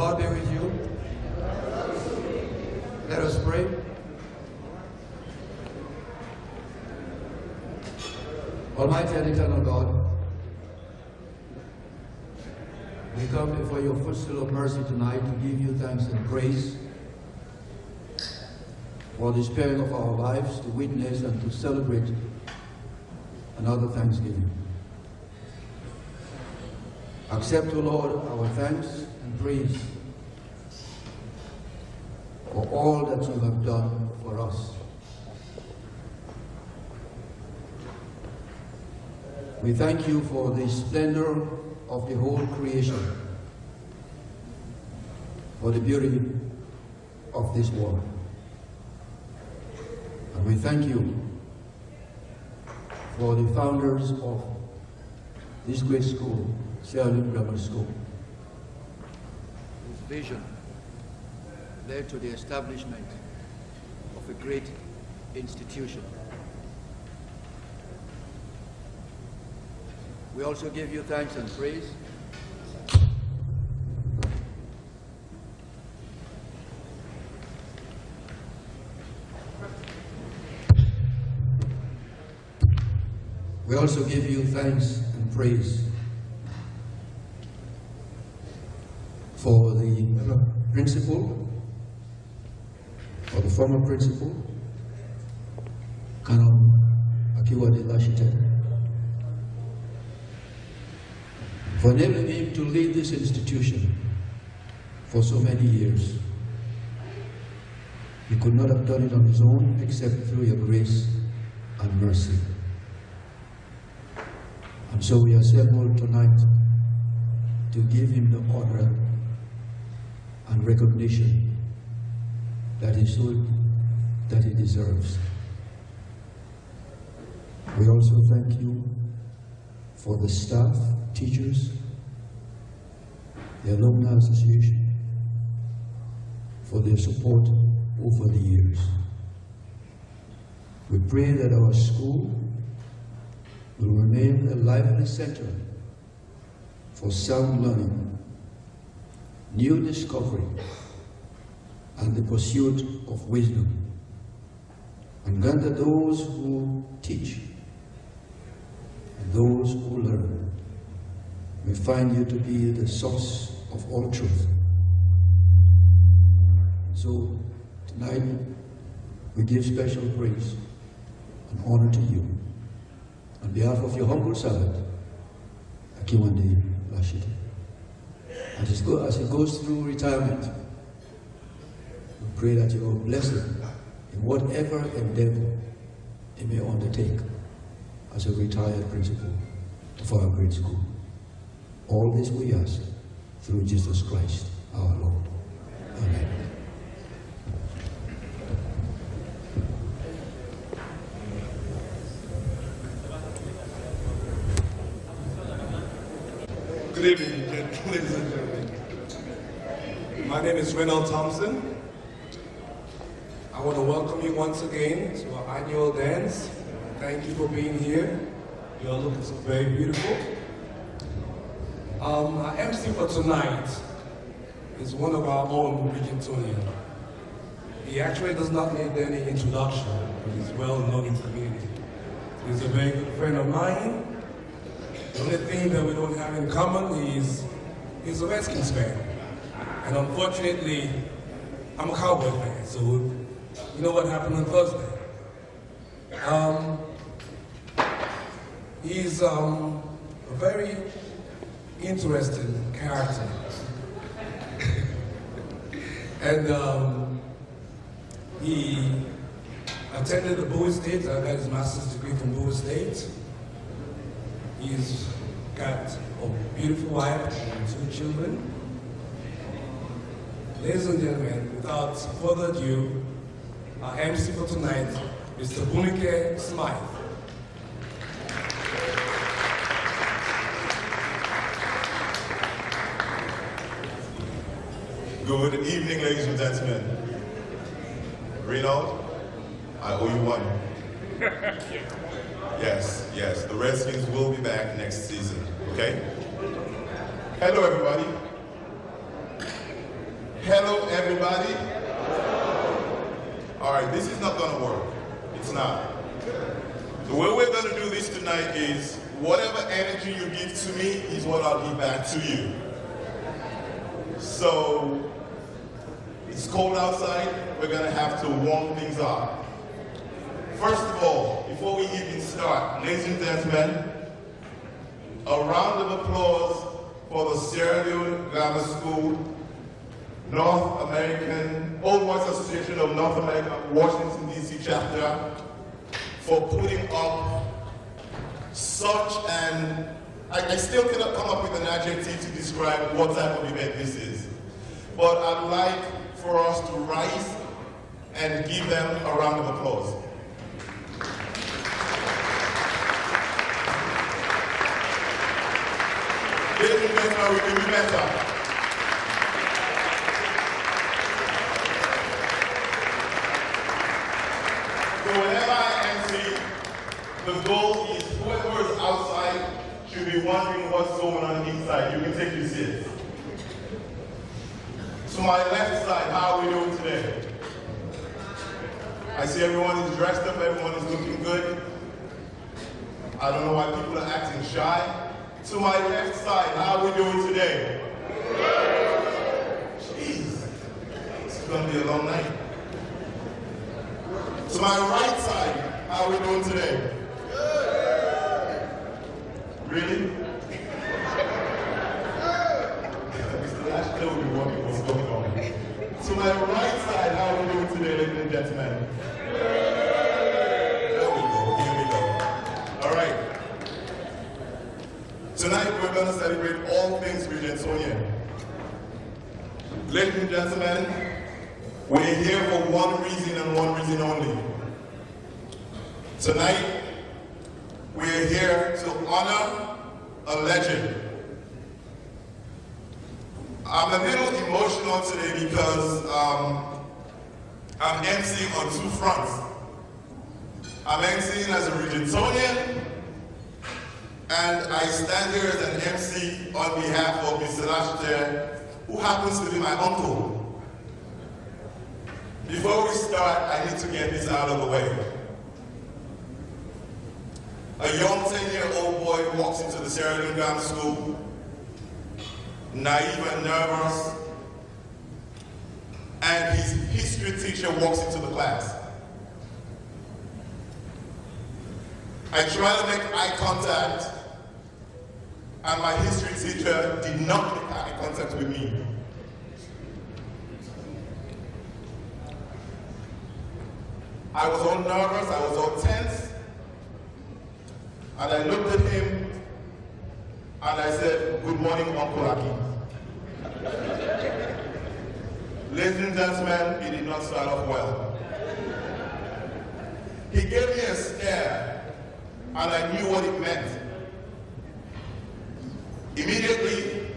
Lord be with you. Let us pray. Almighty and eternal God, we come before your footstool of mercy tonight to give you thanks and praise for the sparing of our lives, to witness and to celebrate another Thanksgiving. Accept, O Lord, our thanks and praise for all that you have done for us. We thank you for the splendor of the whole creation, for the beauty of this world. And we thank you for the founders of this great school, Slosaana Grammar School, whose vision led to the establishment of a great institution. We also give you thanks and praise We also give you thanks and praise for the principal, or the former principal, Colonel Akiwade Lashite, for enabling him to lead this institution for so many years. He could not have done it on his own except through your grace and mercy. And so we are assembled tonight to give him the honor and recognition that he deserves. We also thank you for the staff, teachers, the Alumni Association, for their support over the years. We pray that our school will remain a lively center for sound learning, new discovery, and the pursuit of wisdom. And grant that those who teach and those who learn may find you to be the source of all truth. So tonight we give special praise and honor to you on behalf of your humble servant, Akiwade Lashite. As he goes through retirement, we pray that you will bless him in whatever endeavor he may undertake as a retired principal of our great school. All this we ask through Jesus Christ, our Lord. Amen. Good evening, ladies and gentlemen. My name is Reynold Thompson. I want to welcome you once again to our annual dance. Thank you for being here. You are looking so very beautiful. Our MC for tonight is one of our own, Regentonian. He actually does not need any introduction, but he's well known in the community. He's a very good friend of mine. The only thing that we don't have in common is he's a Redskins fan. And unfortunately, I'm a Cowboy fan, so you know what happened on Thursday. He's a very interesting character. And he attended the Bowie State, got his master's degree from Bowie State. He's got a beautiful wife and 2 children. Ladies and gentlemen, without further ado, our MC for tonight, Mr. Bunike Smythe. Good evening, ladies and gentlemen. Reynold, I owe you one. Yes, the Redskins will be back next season, okay? Hello, everybody. Hello, everybody. All right, this is not going to work. It's not. The way we're going to do this tonight is whatever energy you give to me is what I'll give back to you. So, it's cold outside. We're going to have to warm things up. First of all, before we even start, ladies and gentlemen, a round of applause for the Sierra Leone Grammar School, North American, Old Boys Association of North America, Washington, D.C. chapter, for putting up such an, I still cannot come up with an adjective to describe what type of event this is. But I'd like for us to rise and give them a round of applause. Ladies and gentlemen, we can do better. So whenever I MC, the goal is whoever is outside should be wondering what's going on inside. You can take your seats. To my left side, how are we doing today? I see everyone is dressed up, everyone is looking good. I don't know why people are acting shy. To my left side, how are we doing today? Jeez, it's gonna be a long night. To my right side, how are we doing today? Really? Mr. Ashton will be wondering what's going on. To my right side, how are we doing today, ladies and gentlemen? There we go, here we go. All right. Tonight we're going to celebrate all things Regentonian. Ladies and gentlemen, we're here for one reason and one reason only. Tonight, we're here to honor a legend. I'm a little emotional today because I'm emceeing on two fronts. I'm emceeing as a Regentonian, and I stand here as an MC on behalf of Mr. Lashter, who happens to be my uncle. Before we start, I need to get this out of the way. A young 10-year-old boy walks into the Sierra Leone Grammar School, naive and nervous, and his history teacher walks into the class. I try to make eye contact, and my history teacher did not make eye contact with me. I was all nervous, I was all tense, and I looked at him, and I said, "Good morning, Uncle Aki." Ladies and gentlemen, he did not start off well. He gave me a stare, and I knew what it meant. Immediately,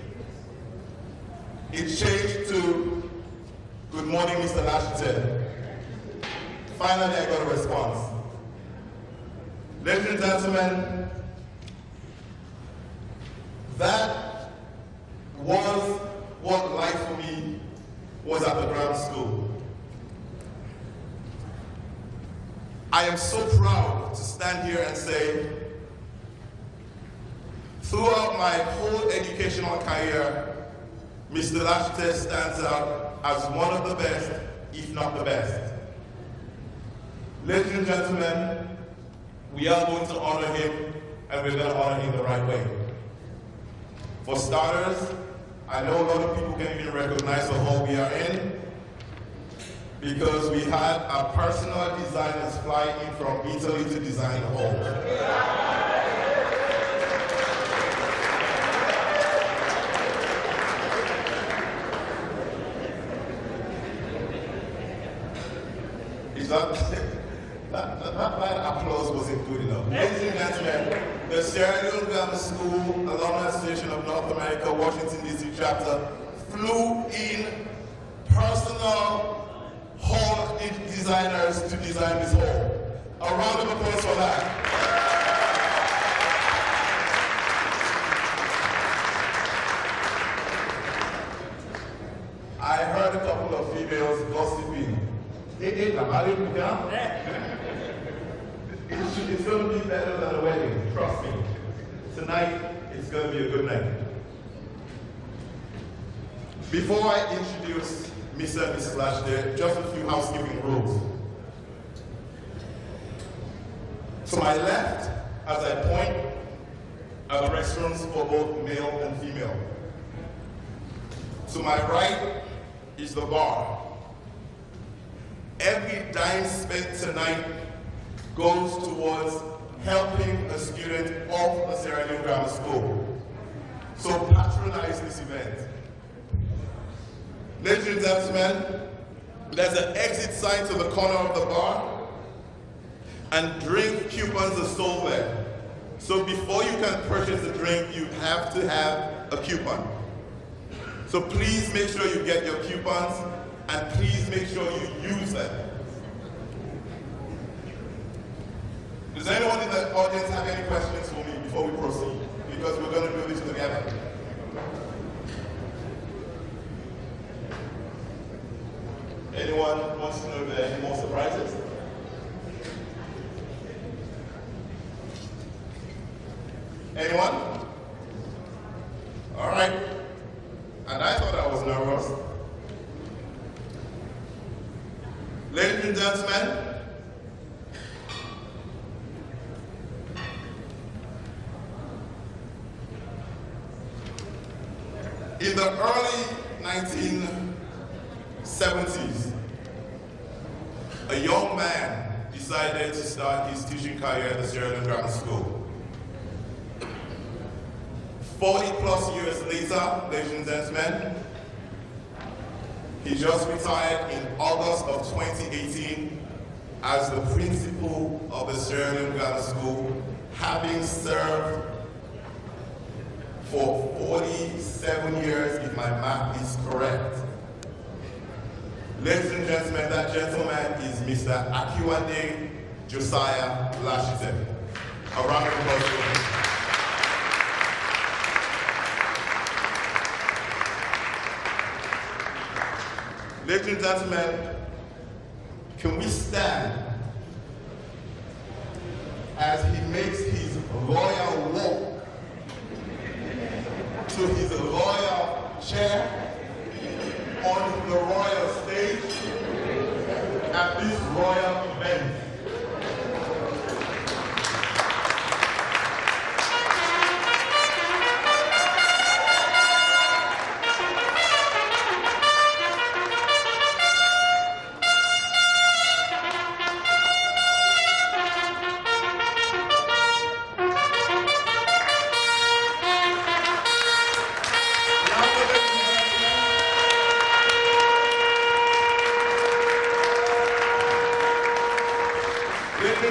it changed to, "Good morning, Mr. Lashter." Finally, I got a response. Ladies and gentlemen, that was what life for me was at the grammar school. I am so proud to stand here and say, throughout my whole educational career, Mr. Lashter stands out as one of the best, if not the best. Ladies and gentlemen, we are going to honor him, and we're going to honor him the right way. For starters, I know a lot of people can't even recognize the hall we are in, because we had our personal designers fly in from Italy to design the hall. That applause wasn't good enough. Ladies and gentlemen, the Sierra Leone Grammar School Alumni Association of North America, Washington, D.C. chapter flew in personal hall designers to design this hall. A round of applause for that. I heard a females gossiping. It's going to be better than a wedding, trust me. Tonight, it's going to be a good night. Before I introduce Mr. and Mrs. Lashite, just a few housekeeping rules. To my left, as I point, are the restrooms for both male and female. To my right is the bar. Every dime spent tonight goes towards helping a student of the Sierra Leone Grammar School. So patronize this event. Ladies and gentlemen, there's an exit sign to the corner of the bar, and drink coupons are sold there. So before you can purchase a drink, you have to have a coupon. So please make sure you get your coupons, and please make sure you use them. Does anyone in the audience have any questions for me before we proceed? Because we're going to do this together. Anyone wants to know if there are any more surprises? Anyone? All right. And I thought I was nervous. Ladies and gentlemen, in the early 1970s, a young man decided to start his teaching career at the Sierra Leone Grammar School. 40 plus years later, ladies and gentlemen, he just retired in August of 2018 as the principal of the Sierra Leone Grammar School, having served for 47 years, if my math is correct. Ladies and gentlemen, that gentleman is Mr. Akiwande Josiah Lashite. A round of applause for him. Ladies and gentlemen, can we stand as he makes his royal walk to his royal chair on the royal stage at this royal event?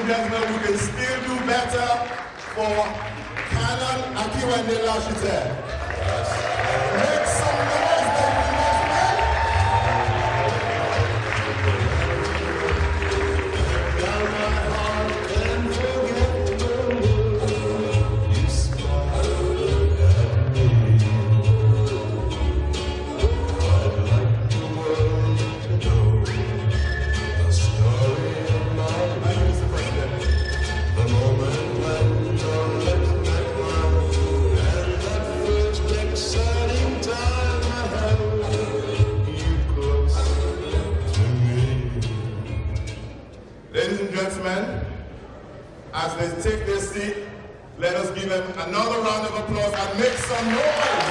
Gentlemen, we can still do better for Canon Akiwande Lashite. Make some noise, ladies and gentlemen. Down my heart and forget the world. You smiled at me. I'd like the world to know the story of my life. The moment when your lips met mine, and that first exciting time I held you close to me. Ladies and gentlemen, as they take their seat, let us give them another round of applause and make some noise.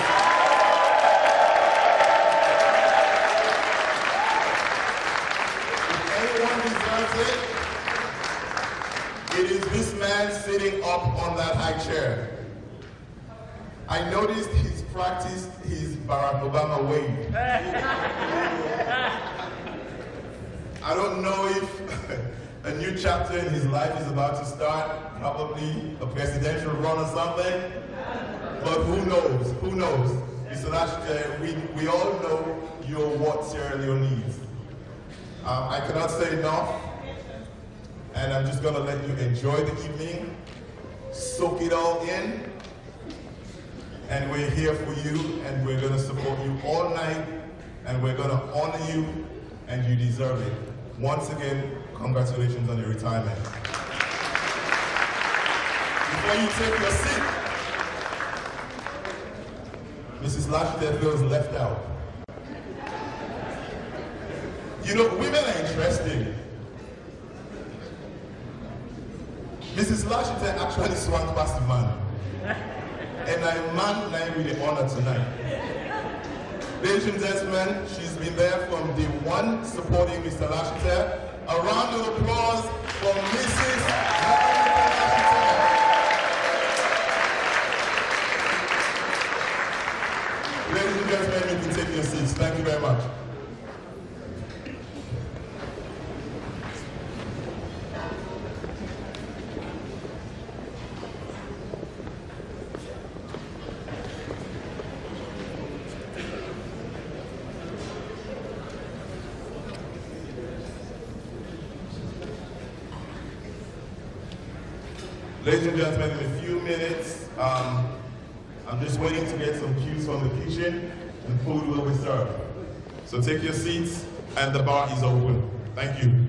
If anyone deserves it, it is this man sitting up on that high chair. I noticed he's practiced his Barack Obama wave. I don't know if a new chapter in his life is about to start, probably a presidential run or something, but who knows, who knows? Mr. Lashite, we all know you're what Sierra Leone needs. I cannot say enough. And I'm just going to let you enjoy the evening, soak it all in, and we're here for you, and we're going to support you all night, and we're going to honor you and you deserve it. Once again, congratulations on your retirement. Before you take your seat, Mrs. Lashiter feels left out. You know, women are interesting. Mrs. Lashiter actually swung past the man. And a man named with the honor tonight. Ladies and gentlemen, she's been there from day one supporting Mr. Lashiter. A round of applause for Mrs. Lashiter. Ladies and gentlemen, you can take your seats. Thank you very much. Ladies and gentlemen, in a few minutes, I'm just waiting to get some cues from the kitchen and food will be served. So take your seats and the bar is open. Thank you.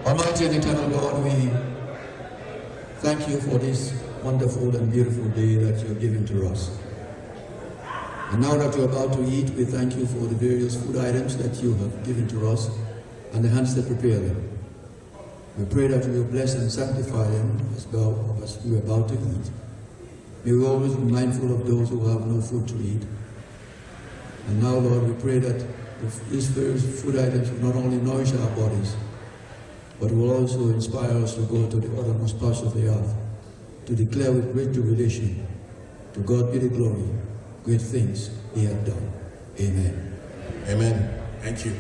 Almighty and eternal God, we thank you for this wonderful and beautiful day that you have given to us. And now that you're about to eat, we thank you for the various food items that you have given to us and the hands that prepare them. We pray that you will bless and sanctify them as we are about to eat. May we always be mindful of those who have no food to eat. And now, Lord, we pray that these various food items will not only nourish our bodies, but will also inspire us to go to the uttermost parts of the earth, to declare with great jubilation, to God be the glory, great things he hath done. Amen. Amen. Thank you.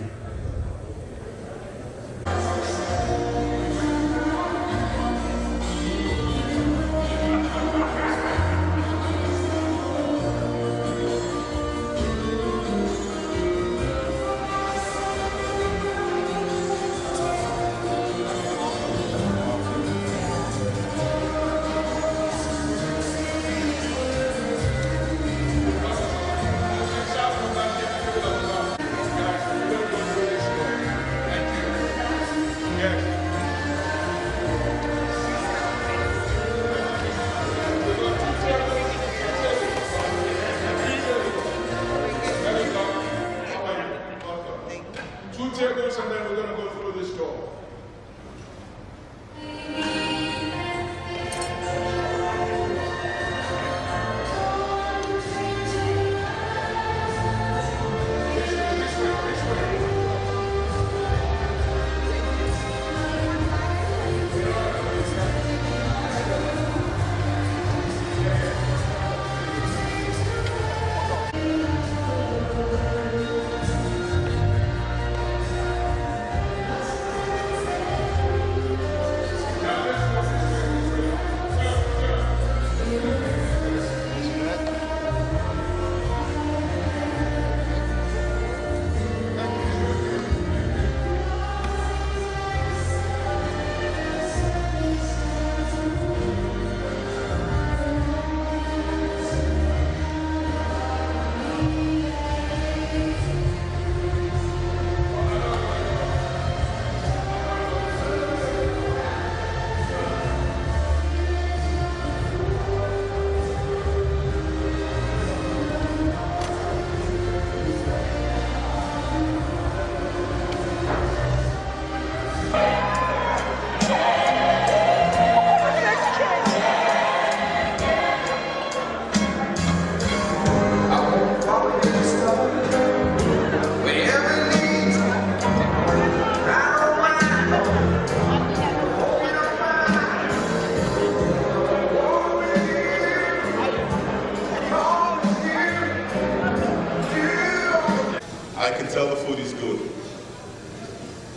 And then we're going to go through this door.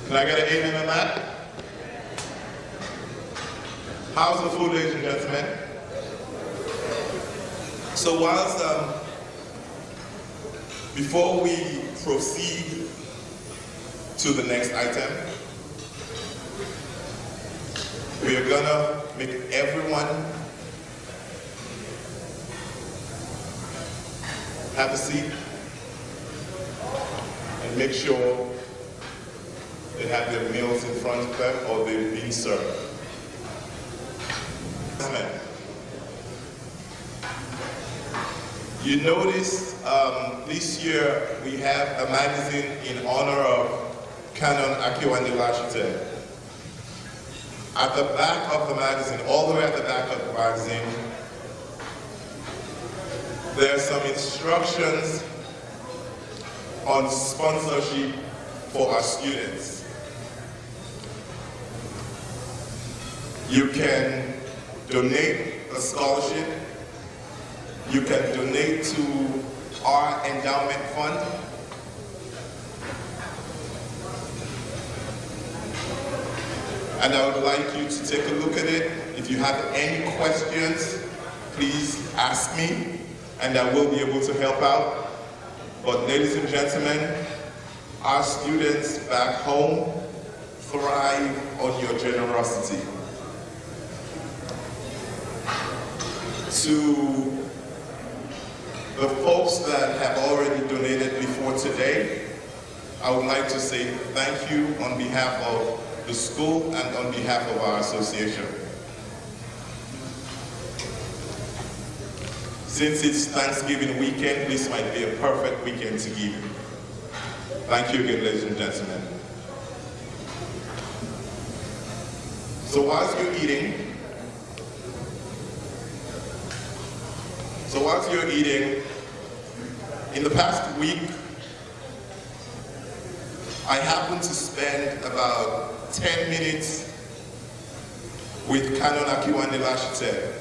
Can I get an amen on that? How's the food, ladies and gentlemen? So whilst, before we proceed to the next item, we are gonna make everyone have a seat and make sure they have their meals in front of them or they're being served. Amen. You notice this year we have a magazine in honor of Canon Akiwande Lashite. At the back of the magazine, all the way at the back of the magazine, there are some instructions on sponsorship for our students. You can donate a scholarship. You can donate to our endowment fund. And I would like you to take a look at it. If you have any questions, please ask me, and I will be able to help out. But ladies and gentlemen, our students back home thrive on your generosity. To the folks that have already donated before today, I would like to say thank you on behalf of the school and on behalf of our association. Since it's Thanksgiving weekend, this might be a perfect weekend to give. Thank you again, ladies and gentlemen. So whilst you're eating, in the past week, I happened to spend about 10 minutes with Canon Akiwande Lashite.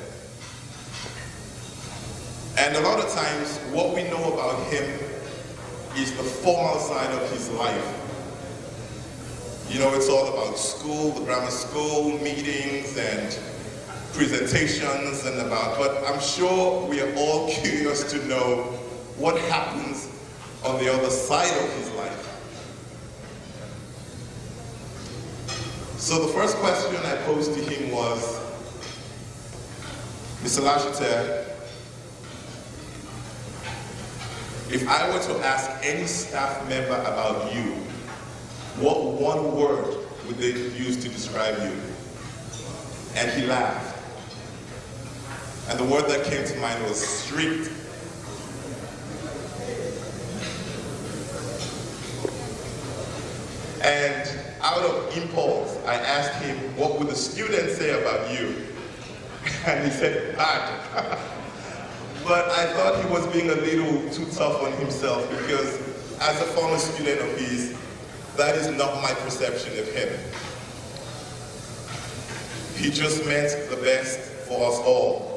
And a lot of times, what we know about him is the formal side of his life. You know, it's all about school, the grammar school, meetings and presentations and about, but I'm sure we are all curious to know what happens on the other side of his life. So the first question I posed to him was, Mr. Lashite, if I were to ask any staff member about you, what one word would they use to describe you? And he laughed. And the word that came to mind was strict. And out of impulse, I asked him, what would the students say about you? And he said, bad. But I thought he was being a little too tough on himself because as a former student of his, that is not my perception of him. He just meant the best for us all.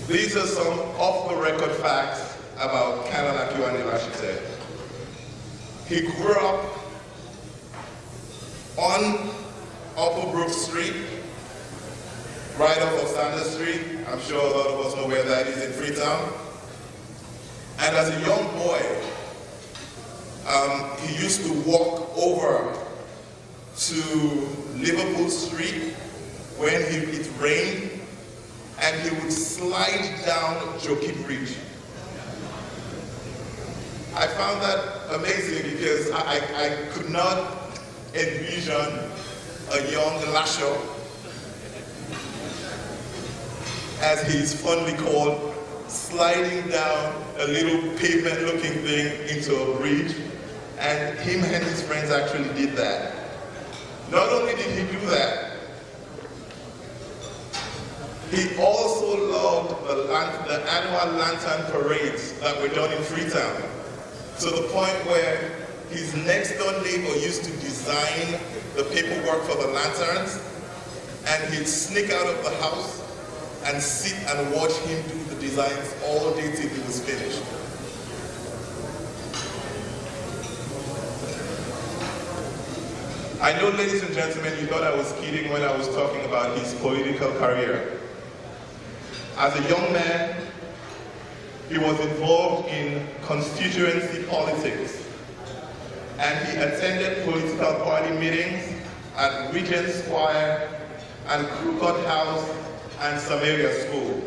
These are some off-the-record facts about Canon Akiwande Lashite. He grew up on Upper Brook Street, right off of Sanders Street. I'm sure a lot of us know where that is in Freetown. And as a young boy, he used to walk over to Liverpool Street when it rained, and he would slide down Jockey Bridge. I found that amazing because I could not envision a young Lasho, as he's fondly called, sliding down a little pavement-looking thing into a bridge, and him and his friends actually did that. Not only did he do that, he also loved the annual lantern parades that were done in Freetown, to the point where his next-door neighbor used to design the paperwork for the lanterns, and he'd sneak out of the house and sit and watch him do the designs all day till he was finished. I know, ladies and gentlemen, you thought I was kidding when I was talking about his political career. As a young man, he was involved in constituency politics, and he attended political party meetings at Regent Square and Crooked House and Samaria School.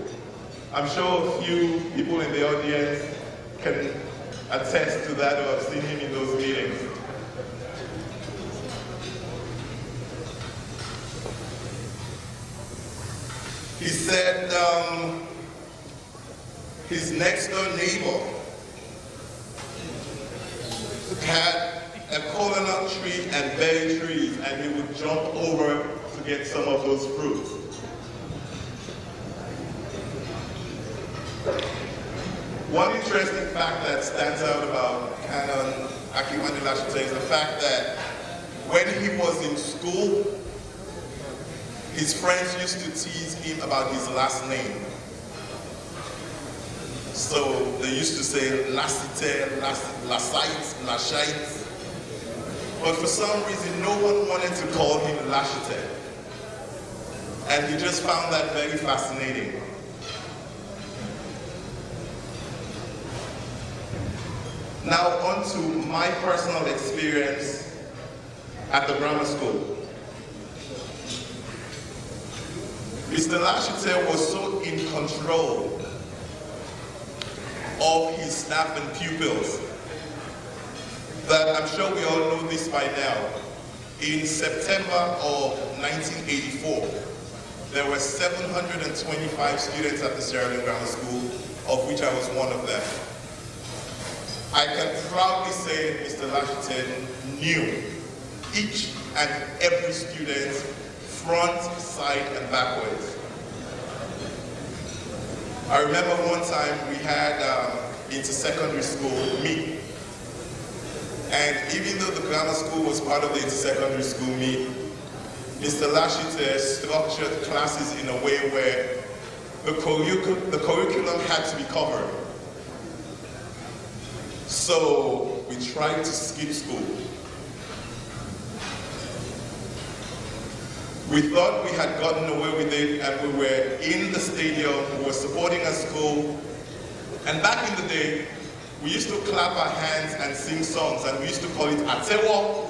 I'm sure a few people in the audience can attest to that or have seen him in those meetings. He said his next door neighbor had a coconut tree and berry trees, and he would jump over to get some of those fruits. One interesting fact that stands out about Canon Akiwande Lashite is the fact that when he was in school, his friends used to tease him about his last name. So they used to say Lasite, Lasite, Lashite. But for some reason, no one wanted to call him Lashite. And he just found that very fascinating. Now on to my personal experience at the grammar school. Mr. Lashite was so in control of his staff and pupils that I'm sure we all know this by now. In September of 1984, there were 725 students at the Sierra Leone Grammar School, of which I was one of them. I can proudly say Mr. Lashite knew each and every student front, side, and backwards. I remember one time we had inter-secondary school meet. And even though the grammar school was part of the inter-secondary school meet, Mr. Lashite structured classes in a way where the curriculum had to be covered. So we tried to skip school. We thought we had gotten away with it, and we were in the stadium, we were supporting a school. And back in the day, we used to clap our hands and sing songs, and we used to call it Atewo.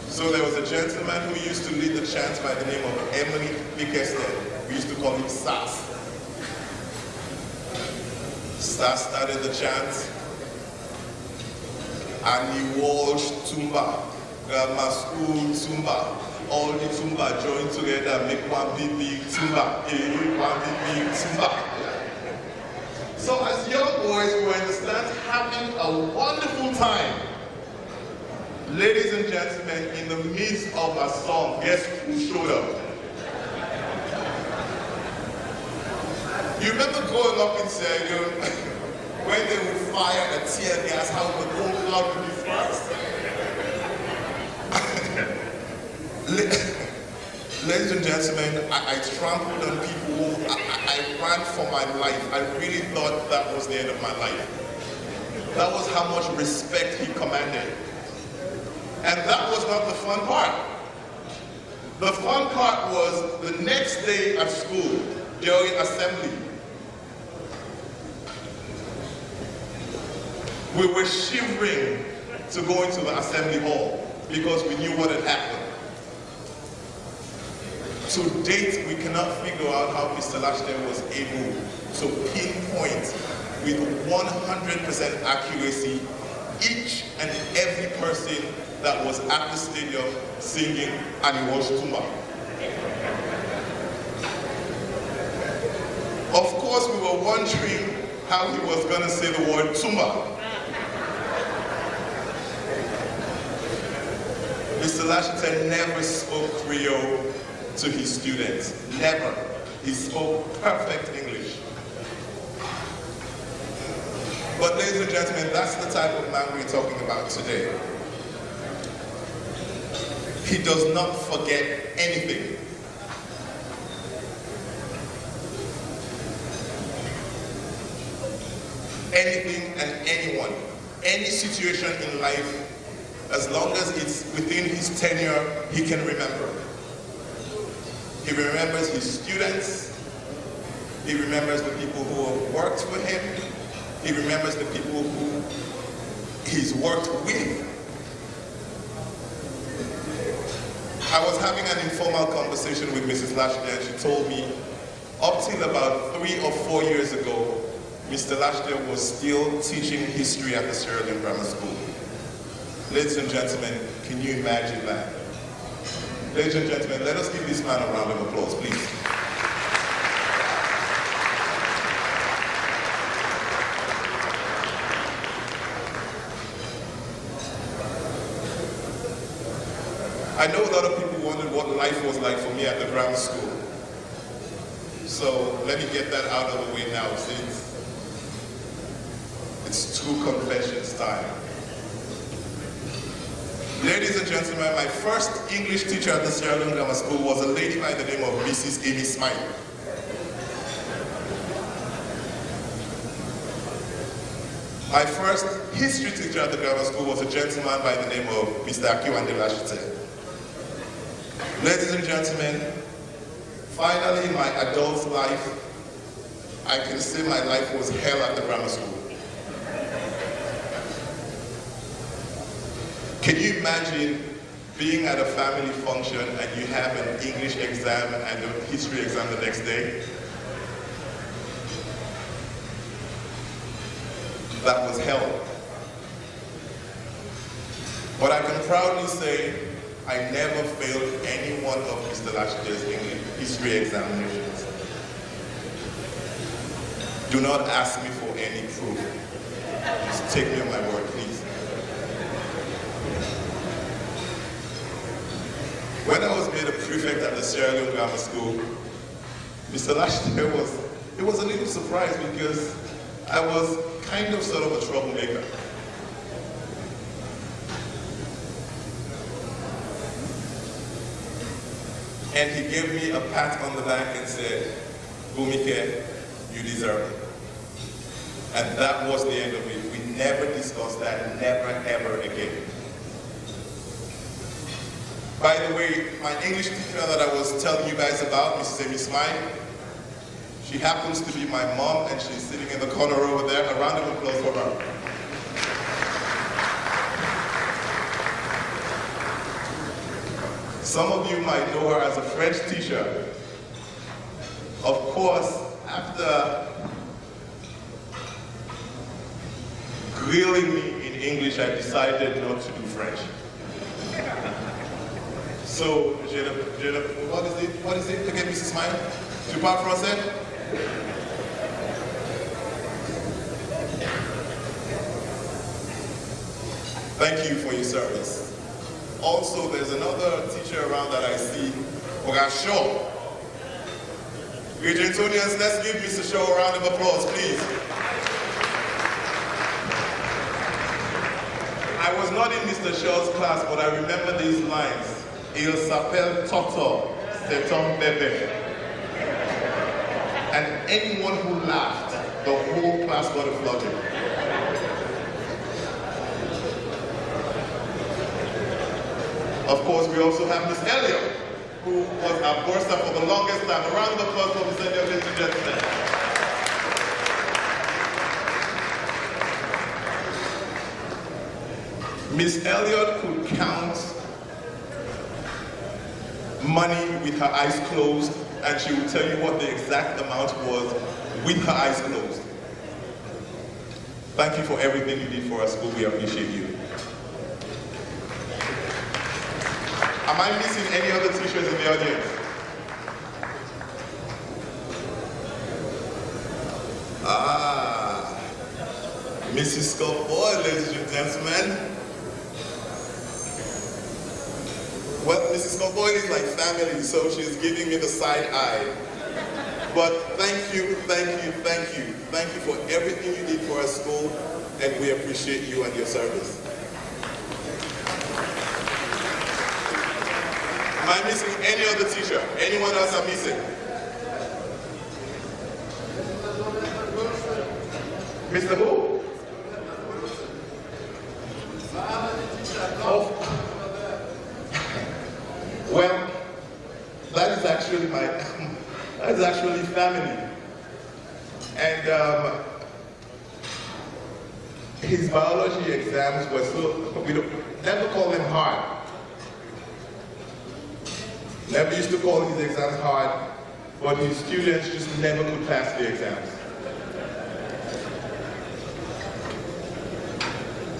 So there was a gentleman who used to lead the chant by the name of Emily Bickerstead. We used to call him Stas. Stas started the chant, and he waltzed Tumba. Grammar school Tumba. All the Tumba join together, make one big Tumba. One big Tumba. So as young boys, we were in the stands having a wonderful time. Ladies and gentlemen, in the midst of a song, guess who showed up? You remember growing up in Sierra Leone, when they would fire a tear gas, how the whole crowd would be first? Ladies and gentlemen, I trampled on people. I ran for my life. I really thought that was the end of my life. That was how much respect he commanded. And that was not the fun part. The fun part was the next day at school, during assembly. We were shivering to go into the assembly hall because we knew what had happened. To date, we cannot figure out how Mr. Lashite was able to pinpoint with 100% accuracy each and every person that was at the stadium singing, and he was Tumba. Of course, we were wondering how he was going to say the word Tumba. Mr. Lashite never spoke Creole to his students. Never. He spoke perfect English. But ladies and gentlemen, that's the type of man we're talking about today. He does not forget anything. Anything and anyone, any situation in life as long as it's within his tenure, he can remember. He remembers his students. He remembers the people who have worked for him. He remembers the people who he's worked with. I was having an informal conversation with Mrs. Lashley, and she told me up till about 3 or 4 years ago, Mr. Lashley was still teaching history at the Sierra Leone Grammar School. Ladies and gentlemen, can you imagine that? Ladies and gentlemen, let us give this man a round of applause, please. I know a lot of people wondered what life was like for me at the grammar school. So let me get that out of the way now, since it's true confessions time. Ladies and gentlemen, my first English teacher at the Sierra Leone Grammar School was a lady by the name of Mrs. Amy Smiley. My first history teacher at the grammar school was a gentleman by the name of Mr. Akiwande Lashite. Ladies and gentlemen, finally in my adult life, I can say my life was hell at the grammar school. Can you imagine being at a family function and you have an English exam and a history exam the next day? That was hell. But I can proudly say I never failed any one of Mr. Lashite's English history examinations. Do not ask me for any proof. Just take me on my word, please. When I was made a prefect at the Sierra Leone Grammar School, Mr. Lashite was a little surprised because I was kind of sort of a troublemaker. And he gave me a pat on the back and said, Bumike, you deserve it. And that was the end of it. We never discussed that, never, ever again. By the way, my English teacher that I was telling you guys about, Mrs. Amy Smiley, she happens to be my mom, and she's sitting in the corner over there. A round of applause for her. Some of you might know her as a French teacher. Of course, after grilling me in English, I decided not to do French. So, what is it again, Mrs. Smiley? Tu parles français? Thank you for your service. Also, there's another teacher around that I see, Oga Shaw. Regentonians, let's give Mr. Shaw a round of applause, please. I was not in Mr. Shaw's class, but I remember these lines. Il s'appelle Toto, c'est un bébé. And anyone who laughed, the whole class got a flogging. Of course, we also have Miss Elliott, who was our bursar for the longest time. A round of applause for Miss Elliott, ladies and gentlemen. Miss Elliott could count money with her eyes closed, and she would tell you what the exact amount was with her eyes closed. Thank you for everything you did for our school. We appreciate you. Am I missing any other teachers in the audience? Ah, Mrs. Scott-Boyd, ladies and gentlemen. Well, Mrs. Scott-Boyd is like family, so she's giving me the side eye. But thank you, thank you, thank you. Thank you for everything you did for our school, and we appreciate you and your service. Am I missing any other teacher? Anyone else I'm missing? Mr. Who? Of family. And his biology exams were so, we don't never call them hard. Never used to call his exams hard, but his students just never could pass the exams.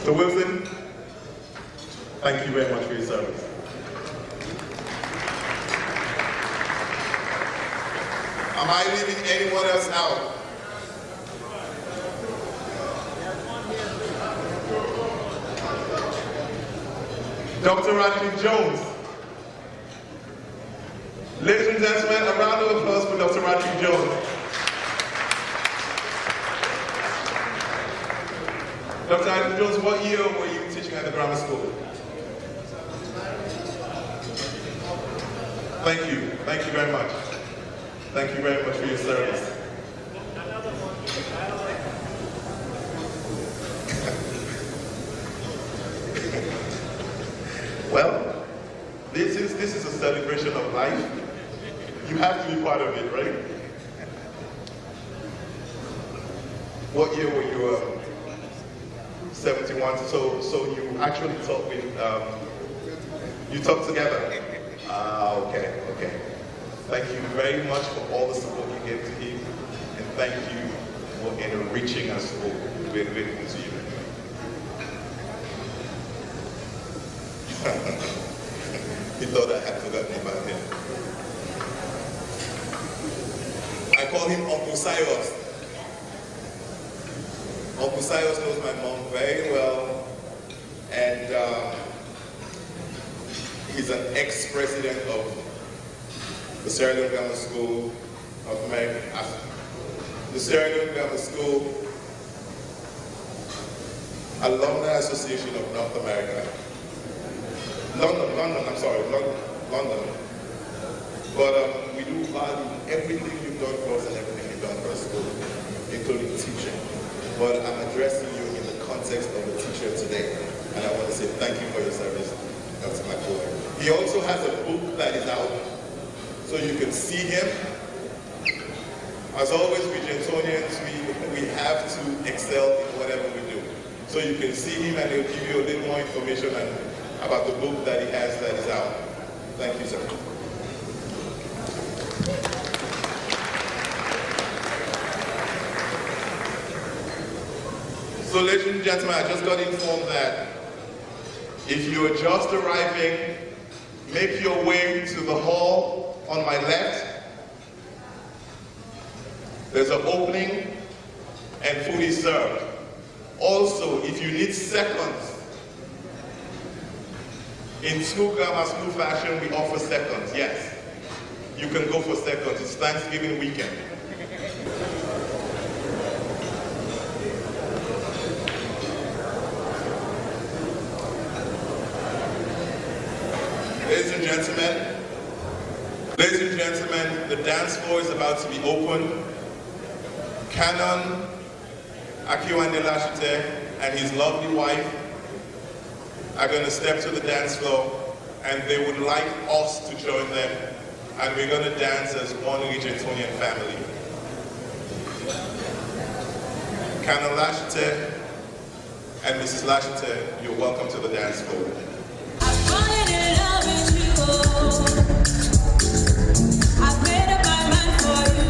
So Wilson, thank you very much for your service. Am I leaving anyone else out? Dr. Radcliffe Jones. Ladies and gentlemen, a round of applause for Dr. Radcliffe Jones. Dr. Radcliffe Jones, what year were you teaching at the grammar school? Thank you. Thank you very much. Thank you very much for your service. Well, this is a celebration of life. You have to be part of it, right? What year were you? 71. So you actually taught with you taught together. Okay. Thank you very much for all the support you gave to him, and thank you for enriching us all. We're grateful to you. He thought I had forgotten about him. I call him Uncle Cyrus. Uncle Cyrus knows my mom very well, and he's an ex-president of the Sierra Leone Grammar School of America. The Sierra Leone Grammar School Alumni Association of North America. London. But we do value everything you've done for us and everything you've done for our school, including teaching. But I'm addressing you in the context of a teacher today. And I want to say thank you for your service, Dr. McCoy. He also has a book that is out, so you can see him. As always, Regentonians, we have to excel in whatever we do. So you can see him and he'll give you a little more information about the book that he has that is out. Thank you, sir. So ladies and gentlemen, I just got informed that if you are just arriving, make your way to the hall on my left. There's an opening and food is served. Also, if you need seconds, in school grammar school fashion, we offer seconds, yes. You can go for seconds. It's Thanksgiving weekend. Ladies and gentlemen, the dance floor is about to be open. Canon Akiwande Lashite and his lovely wife are going to step to the dance floor, and they would like us to join them, and we're going to dance as one Regentonian family. Canon Lashite and Mrs. Lashite, you're welcome to the dance floor. I've made up my mind for you.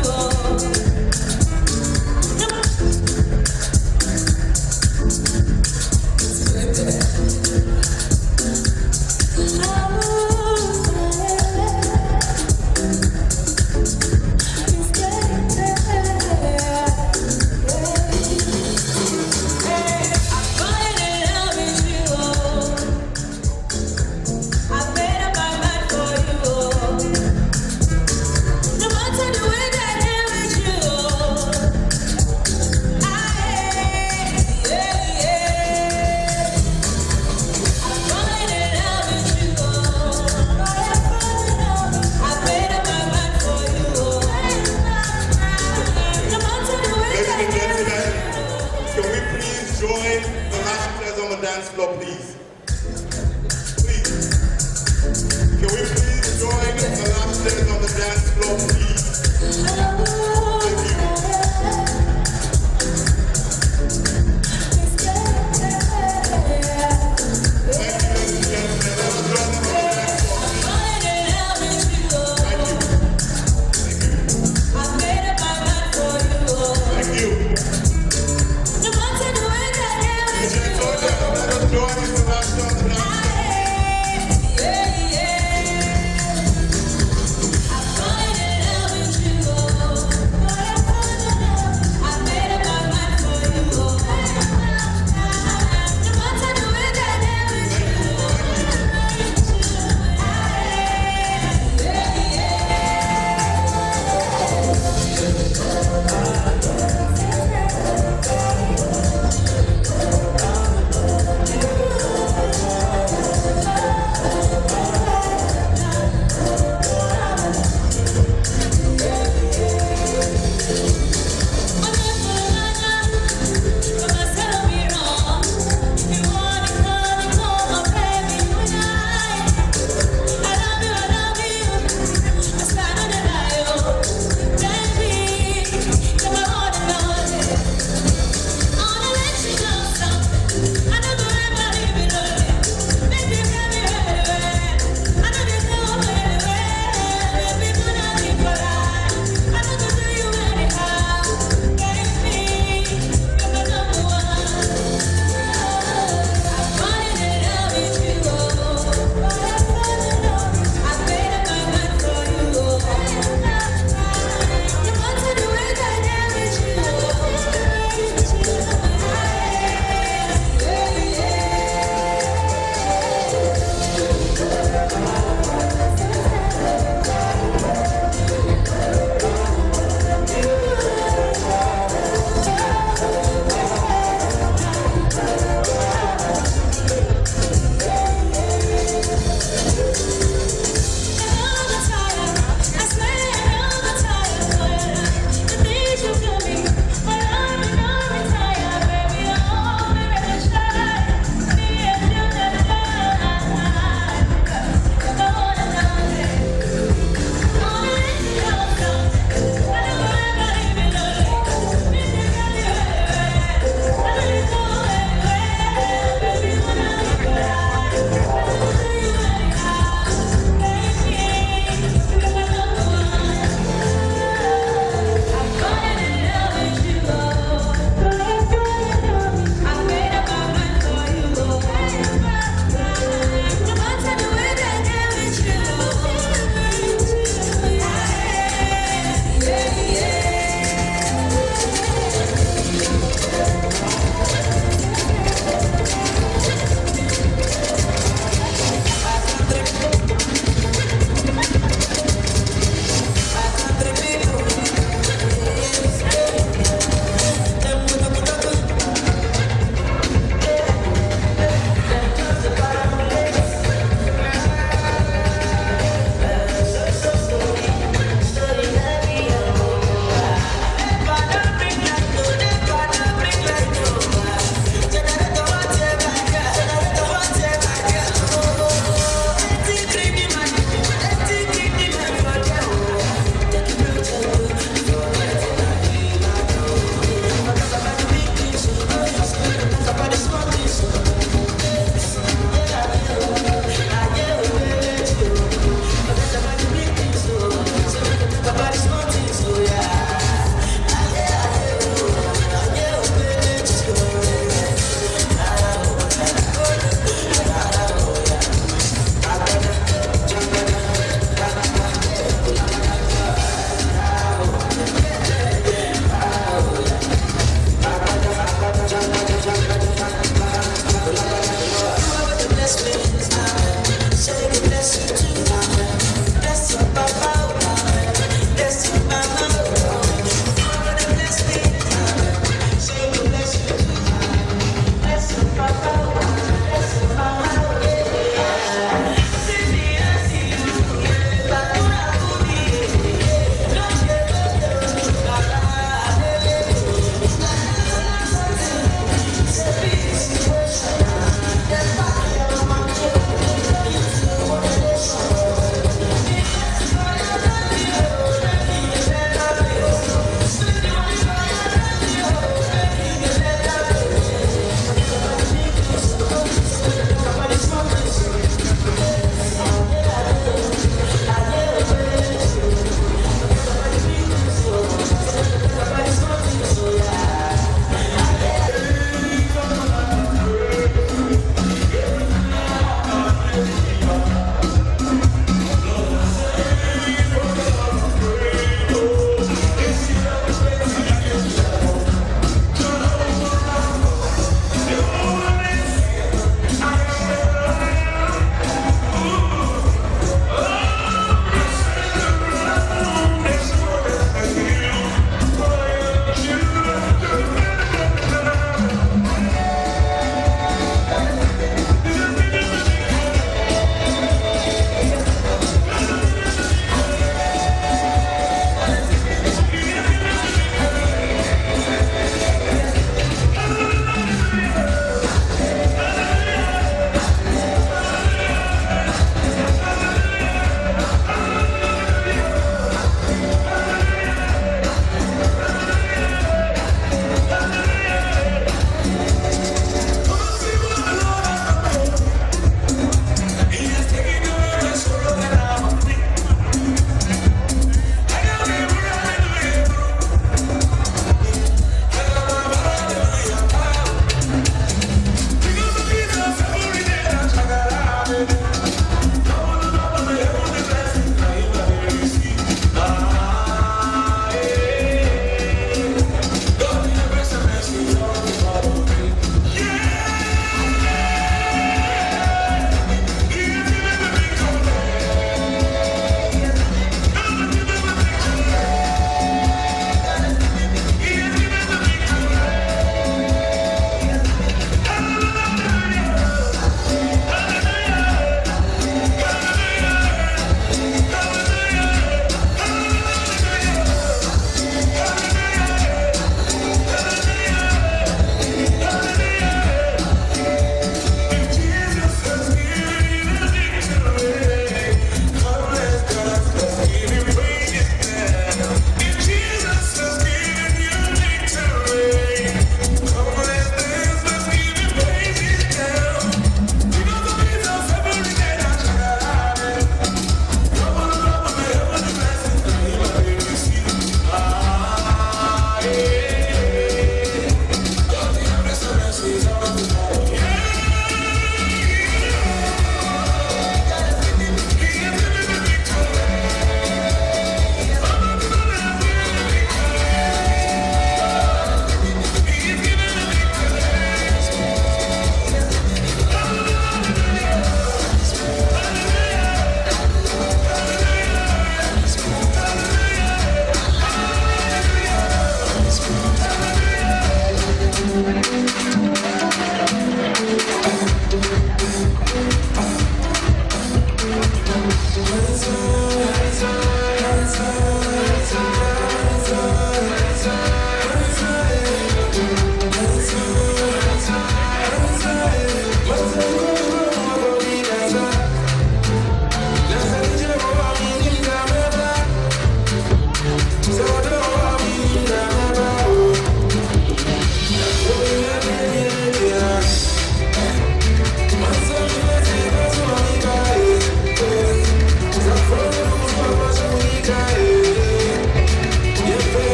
Can we please join the last on the dance floor, please?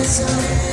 Slosaana,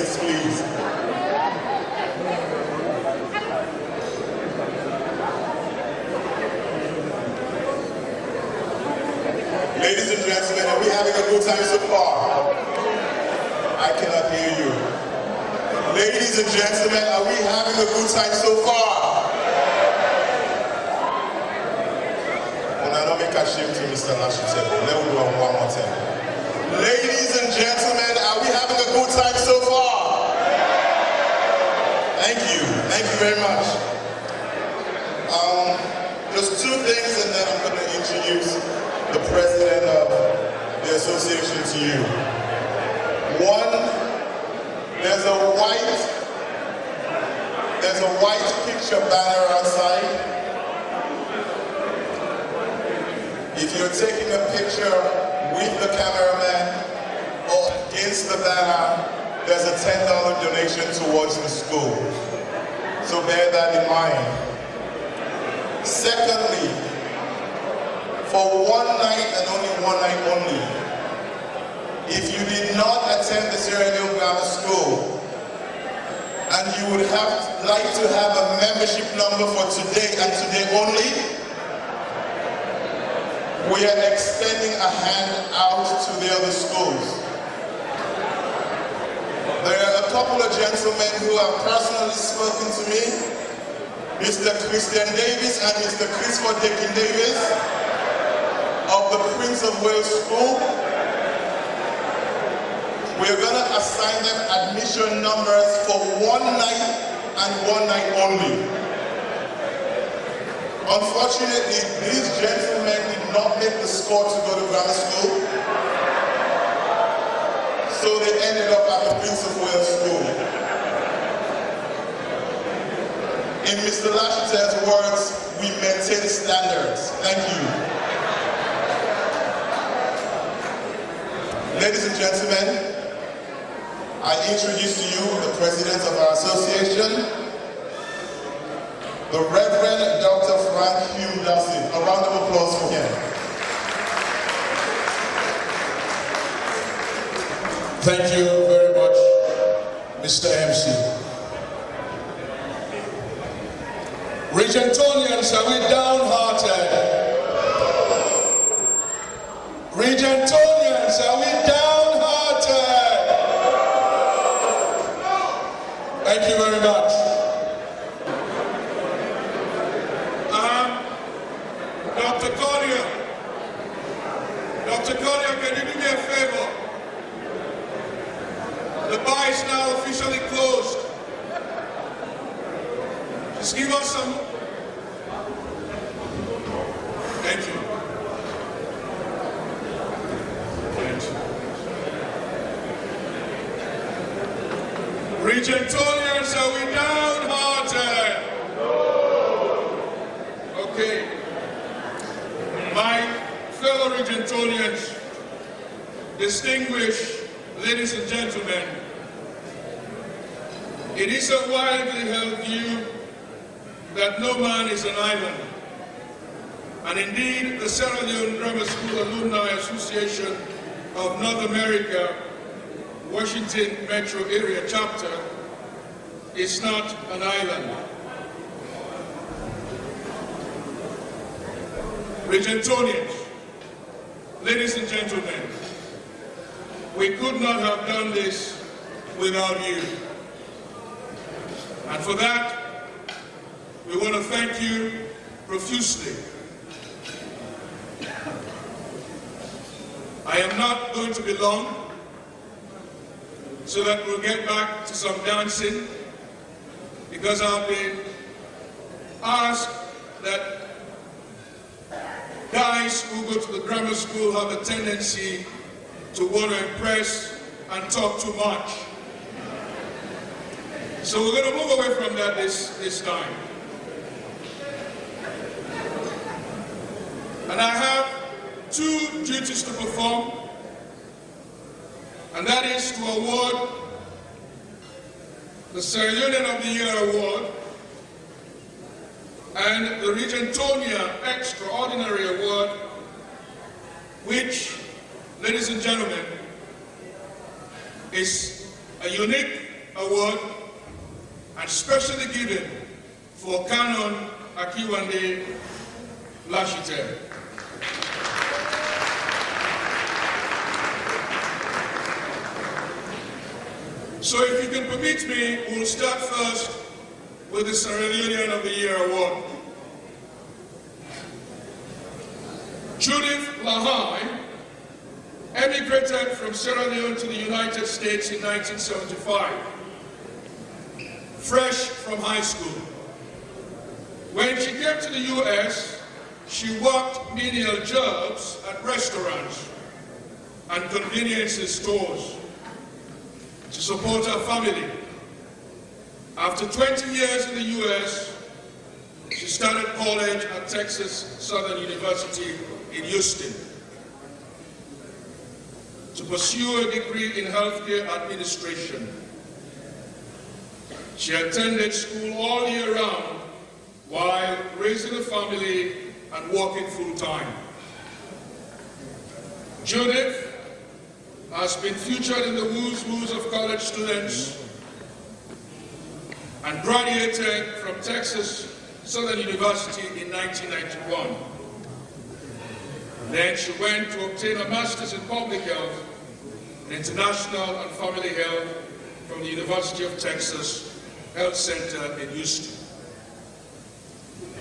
Yes, please. Ladies and gentlemen, are we having a good time so far? I cannot hear you. Ladies and gentlemen, are we having a good time so far? Well, I don't make a shame to Mr. Lashite. Let me do it one more time. Ladies and gentlemen, are we having a good time so far? Thank you. Thank you very much. Just two things and then I'm going to introduce the president of the association to you. One, there's a white picture banner outside. If you're taking a picture with the cameraman or against the banner, there's a $10 donation towards the school. So bear that in mind. Secondly, for one night and only one night only, if you did not attend the Sierra Leone Grammar School and you would like to have a membership number for today and today only, we are extending a hand out to the other schools. There are a couple of gentlemen who have personally spoken to me, Mr. Christian Davis and Mr. Christopher Dekin Davis of the Prince of Wales School. We're going to assign them admission numbers for one night and one night only. Unfortunately, these gentlemen did not make the score to go to grammar school, so they ended up at the Prince of Wales School. In Mr. Lashite's words, we maintain standards. Thank you. Ladies and gentlemen, I introduce to you the president of our association, the Reverend Dr. Frank Hume Dawson. A round of applause for him. Thank you very much, Mr. MC. Regentonians, are we downhearted? Regentonians, are we downhearted? Thank you very much. Dr. Cordia, can you do me a favor? The bar is now officially closed. Just give us some. Thank you. Thank you. Regentonians, are we downhearted? Okay. My fellow Regentonians, distinguished ladies and gentlemen, it is a widely held view that no man is an island. And indeed, the Sierra Leone Grammar School Alumni Association of North America, Washington Metro Area Chapter, is not an island. Regentonians, ladies and gentlemen, we could not have done this without you. And for that, we want to thank you profusely. I am not going to be long, so that we'll get back to some dancing, because I've been asked that guys who go to the grammar school have a tendency to want to impress and talk too much. So we're going to move away from that this time. And I have two duties to perform, and that is to award the Sierra Leonean of the Year Award and the Regentonia Extraordinary Award, which, ladies and gentlemen, is a unique Award, and specially given for Canon Akiwande Lashite. So if you can permit me, we'll start first with the Sierra Leonean of the Year Award. Judith Lahai emigrated from Sierra Leone to the United States in 1975, fresh from high school. When she came to the US, she worked menial jobs at restaurants and convenience stores to support her family. After 20 years in the US, she started college at Texas Southern University in Houston to pursue a degree in healthcare administration. She attended school all year round while raising a family and working full-time. Judith has been featured in the who's who's of college students and graduated from Texas Southern University in 1991. Then she went to obtain a master's in public health, international and family health from the University of Texas Health Center in Houston.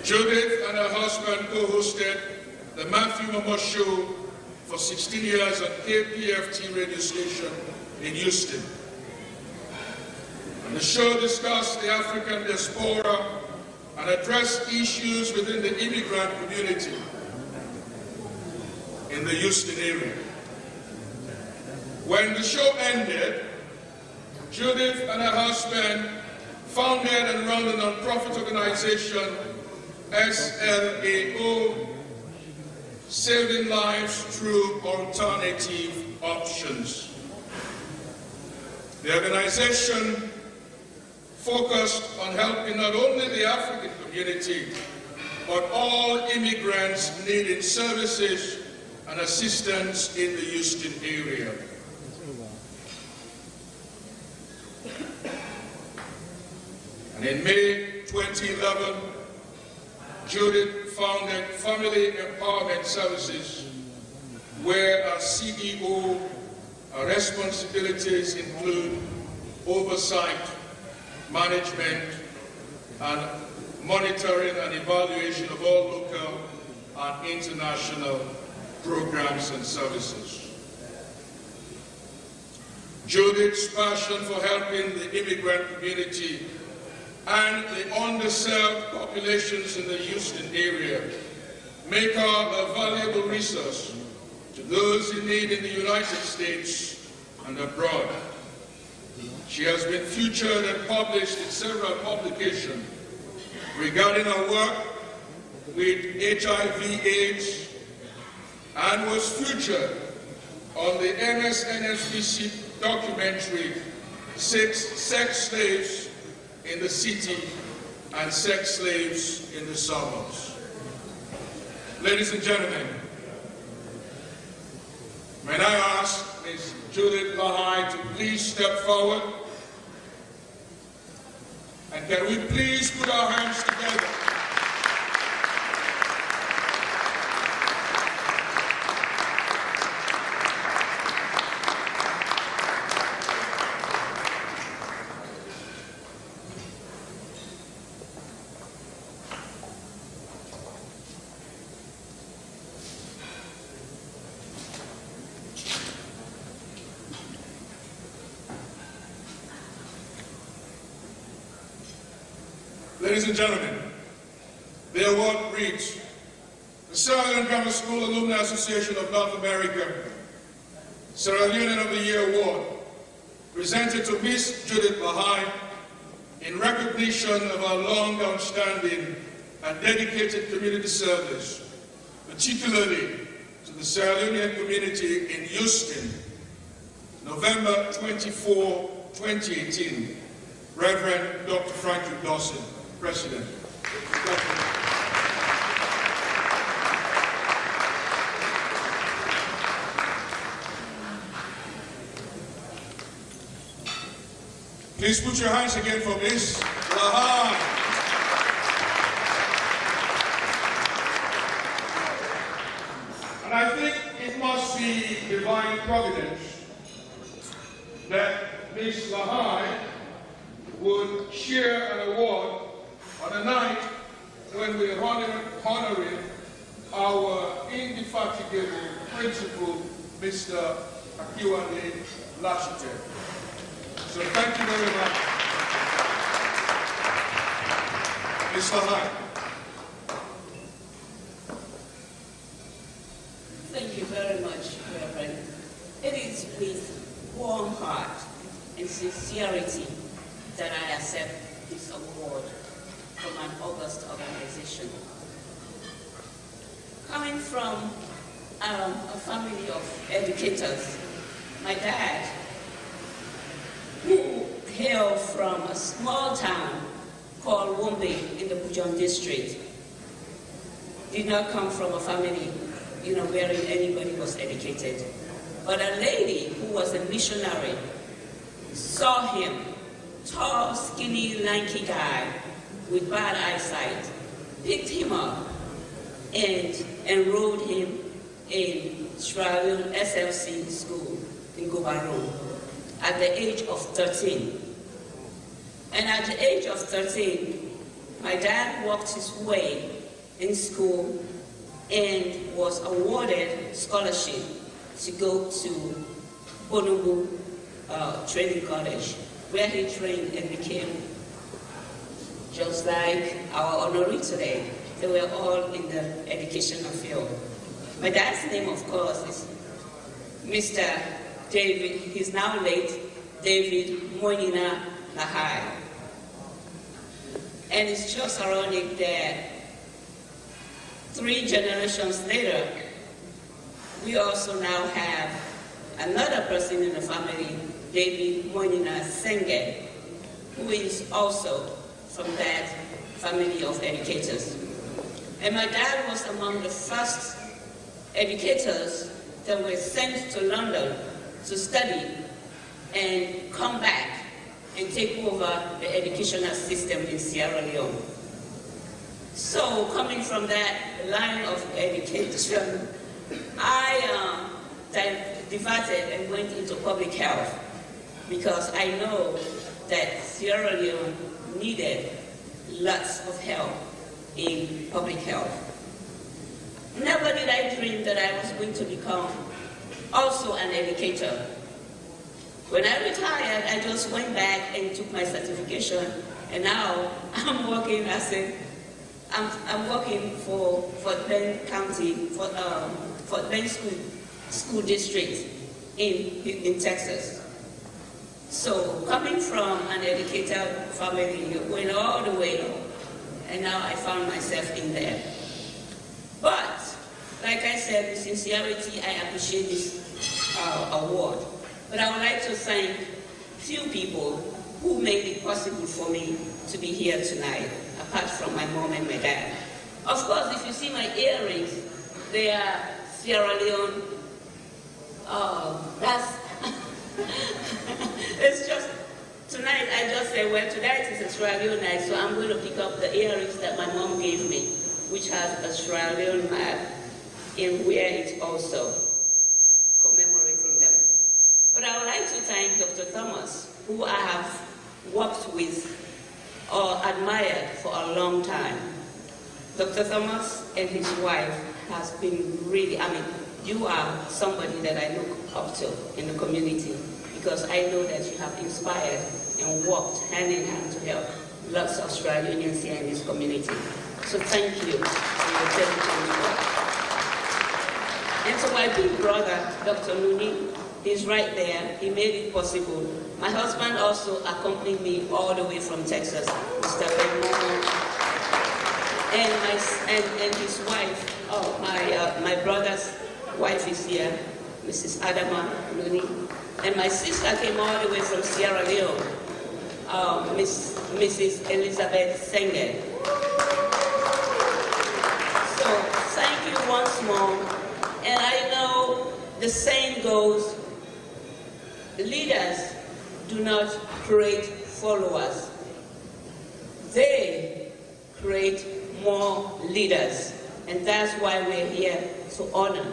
Judith and her husband co-hosted the Matthew Mamo Show for 16 years on KPFT radio station in Houston. And the show discussed the African diaspora and addressed issues within the immigrant community in the Houston area. When the show ended, Judith and her husband founded and ran a non-profit organization, SLAO, Saving Lives Through Alternative Options. The organization focused on helping not only the African community, but all immigrants needing services and assistance in the Houston area. And in May 2011, Judith founded Family Empowerment Services, where as CEO, her responsibilities include oversight, management, and monitoring and evaluation of all local and international programs and services. Judith's passion for helping the immigrant community and the underserved populations in the Houston area make her a valuable resource to those in need in the United States and abroad. She has been featured and published in several publications regarding her work with HIV/AIDS and was featured on the MSNBC documentary Sex Slaves in the City and Sex Slaves in the Suburbs. Ladies and gentlemen, may I ask Ms. Judith Lahai to please step forward? And can we please put our hands together? Ladies and gentlemen, the award reads the Sierra Leone Grammar School Alumni Association of North America Sierra Leonean of the Year Award, presented to Miss Judith Lahai in recognition of her long outstanding and dedicated community service, particularly to the Sierra Leonean community in Houston, November 24, 2018. Reverend Dr. Frankie Dawson, President. Please put your hands again for Miss Lahai. And I think it must be divine providence that Miss Lahai would share an award on a night when we're honoring our indefatigable principal, Mr. Akiwande Lashite. So thank you very much. Ms. Lahai. Thank you very much, Reverend. It is with warm heart and sincerity that I accept this award from an august organization. Coming from a family of educators, my dad, who hailed from a small town called Wombe in the Bujon district, did not come from a family, wherein anybody was educated. But a lady who was a missionary saw him, tall, skinny, lanky guy with bad eyesight, picked him up and enrolled him in Sierra Leone SLC school in Gobaron at the age of 13. And at the age of 13, my dad worked his way in school and was awarded scholarship to go to Bonubu Training College, where he trained and became just like our honoree today. They were all in the educational field. My dad's name, of course, is Mr. David, he's now late, David Moinina Lahai. And it's just ironic that 3 generations later, we also now have another person in the family, David Moinina Senge, who is also from that family of educators. And my dad was among the first educators that were sent to London to study and come back and take over the educational system in Sierra Leone. So coming from that line of education, I diverted and went into public health because I know that Sierra Leone needed lots of help in public health. Never did I dream that I was going to become also an educator. When I retired, I just went back and took my certification, and now I'm working I'm working for Fort Bend County, Fort Bend School District in Texas. So coming from an educator family, went all the way up, and now I found myself in there. But, like I said, with sincerity, I appreciate this award. But I would like to thank few people who made it possible for me to be here tonight, apart from my mom and my dad. Of course, if you see my earrings, they are Sierra Leone. It's just, tonight I just say, well, tonight is a Sierra Leone night, so I'm going to pick up the earrings that my mom gave me, which has a Sierra Leone map, and wear it also, commemorating them. But I would like to thank Dr. Thomas, who I have worked with or admired for a long time. Dr. Thomas and his wife has been really, you are somebody that I look up to in the community because I know that you have inspired and worked hand in hand to help lots of Australians here in this community. So thank you for your dedicated work. And to my big brother, Dr. Nuni, he's right there. He made it possible. My husband also accompanied me all the way from Texas, Mr. Ben. And his wife, my brother's wife is here, Mrs. Adama Nuni. And my sister came all the way from Sierra Leone, Mrs. Elizabeth Senge. So thank you once more. And I know the saying goes, leaders do not create followers. They create more leaders, and that's why we're here to honor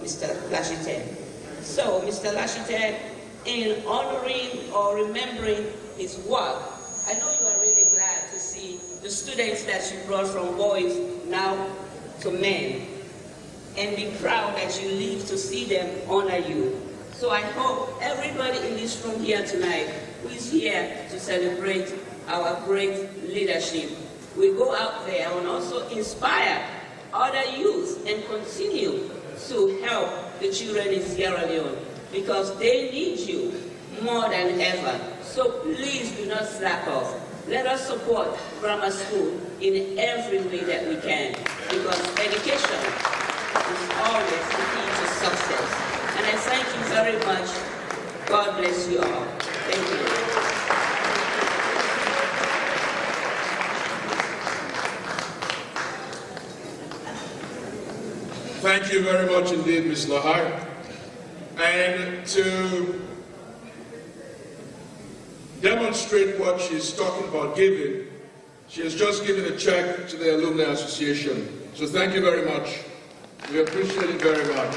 Mr. Lashite. So, Mr. Lashite, in honoring or remembering his work, I know you are really glad to see the students that you brought from boys now to men, and be proud that you live to see them honor you. So I hope everybody in this room here tonight who is here to celebrate our great leadership will go out there and also inspire other youth and continue to help the children in Sierra Leone, because they need you more than ever. So please do not slack off. Let us support grammar school in every way that we can, because education is always the key to success. And I thank you very much. God bless you all. Thank you. Thank you very much indeed, Ms. Lahar. And to demonstrate what she's talking about giving, she has just given a check to the Alumni Association. So thank you very much. We appreciate it very much.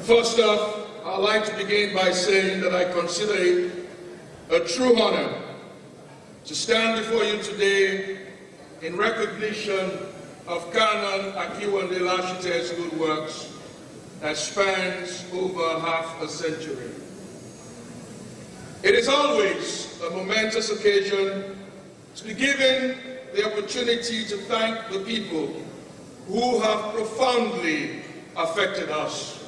First off, I'd like to begin by saying that I consider it a true honor to stand before you today in recognition of Canon Akiwande Lashite's good works that spans over half a century. It is always a momentous occasion to be given the opportunity to thank the people who have profoundly affected us.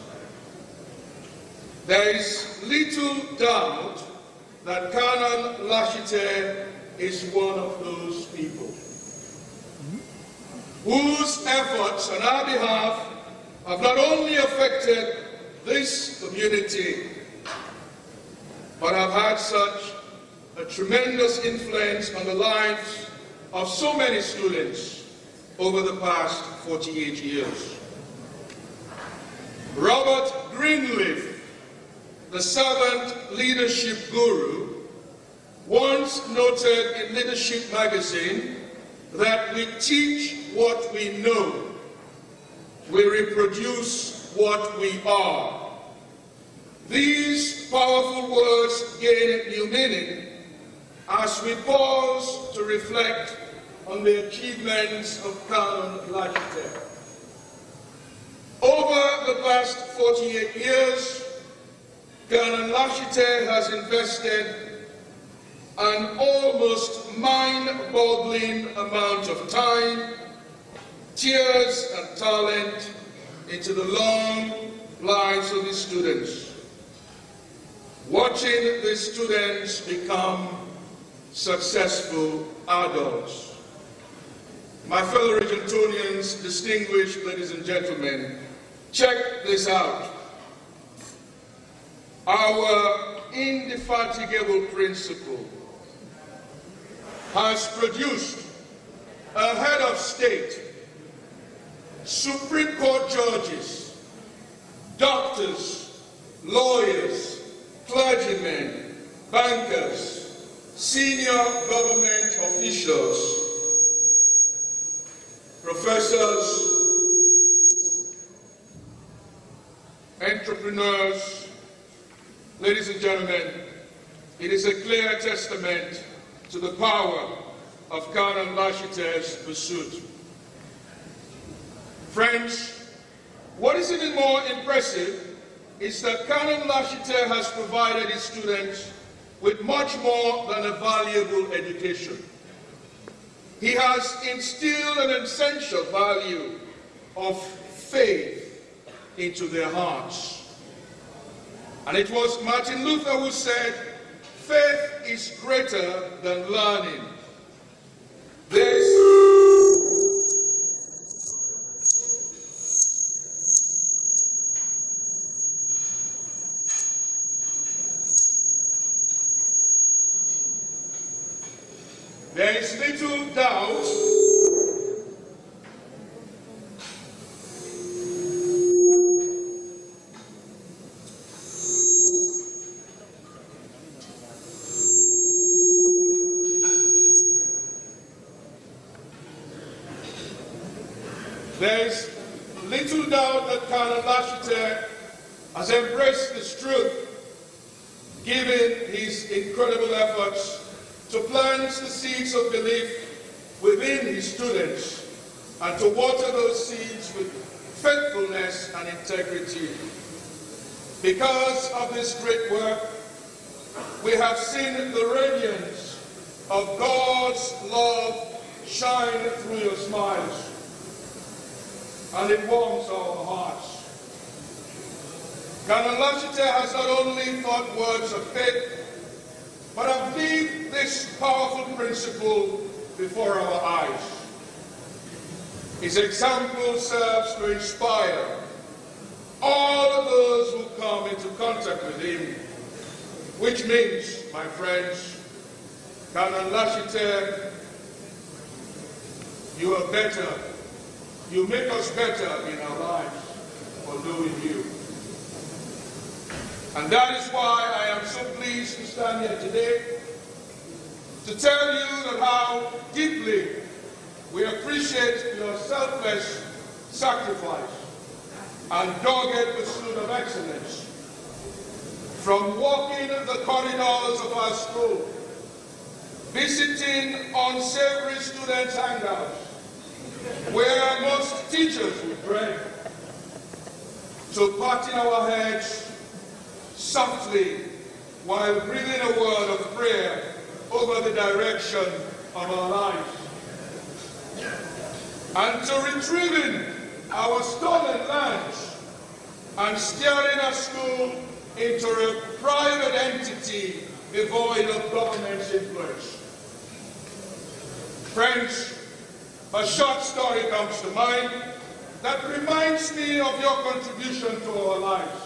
There is little doubt that Canon Lashite is one of those people whose efforts on our behalf have not only affected this community, but have had such a tremendous influence on the lives of so many students over the past 48 years. Robert Greenleaf, the servant leadership guru, once noted in Leadership magazine that we teach what we know, we reproduce what we are. These powerful words gain new meaning as we pause to reflect on the achievements of Canon Lashite. Over the past 48 years, Canon Lashite has invested an almost mind-boggling amount of time, tears, and talent into the long lives of his students. Watching these students become successful adults. My fellow Regentonians, distinguished ladies and gentlemen, check this out. Our indefatigable principle has produced a head of state, Supreme Court judges, doctors, lawyers, clergymen, bankers, senior government officials, professors, entrepreneurs. Ladies and gentlemen, it is a clear testament to the power of Canon Lashite's pursuit. Friends, what is even more impressive is that Canon Lashite has provided his students with much more than a valuable education. He has instilled an essential value of faith into their hearts. And it was Martin Luther who said, faith is greater than learning. There is little doubt that Colonel Lashiter has embraced this truth, given his incredible efforts to plant the seeds of belief within his students and to water those seeds with faithfulness and integrity. Because of this great work, we have seen the radiance of God's love shine through your smiles, and it warms our hearts. Colonel Lashiter has not only taught words of faith, but have lived this powerful principle before our eyes. His example serves to inspire all of those who come into contact with him, which means, my friends, Colonel Lashiter, you are better. You make us better in our lives for knowing you. And that is why I am so pleased to stand here today to tell you that how deeply we appreciate your selfless sacrifice and dogged pursuit of excellence. From walking the corridors of our school, visiting unsavory students' hangouts, where most teachers would pray, to patting our heads softly while breathing a word of prayer over the direction of our lives, and to retrieving our stolen lands and steering our school into a private entity devoid of government's influence. Friends, a short story comes to mind that reminds me of your contribution to our lives.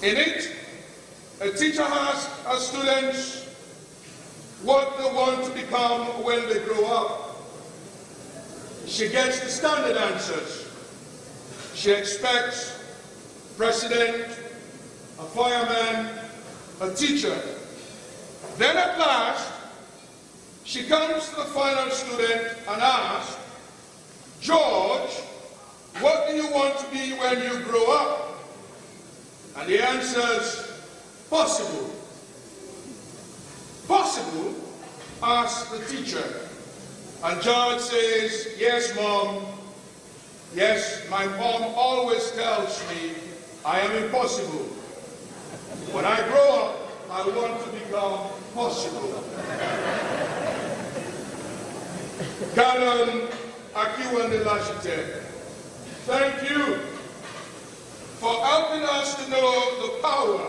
In it, a teacher asks her students what they want to become when they grow up. She gets the standard answers. She expects president, a fireman, a teacher. Then at last, she comes to the final student and asks, George, what do you want to be when you grow up? And he answers, possible. Possible? Asks the teacher. And George says, yes, Mom. Yes, my mom always tells me I am impossible. When I grow up, I want to become possible. Colonel Akiwande Lashiter, thank you for helping us to know the power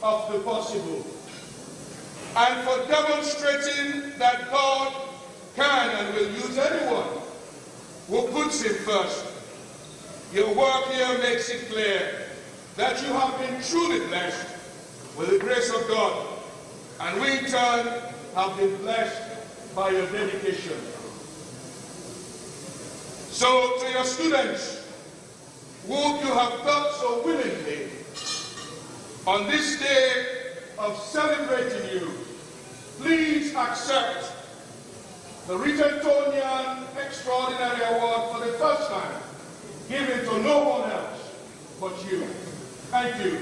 of the possible and for demonstrating that God can and will use anyone who puts him first. Your work here makes it clear that you have been truly blessed with the grace of God, and we in turn have been blessed by your dedication. So to your students, whom you have taught so willingly, on this day of celebrating you, please accept the Richardtonian Extraordinary Award for the first time, given to no one else but you. Thank you.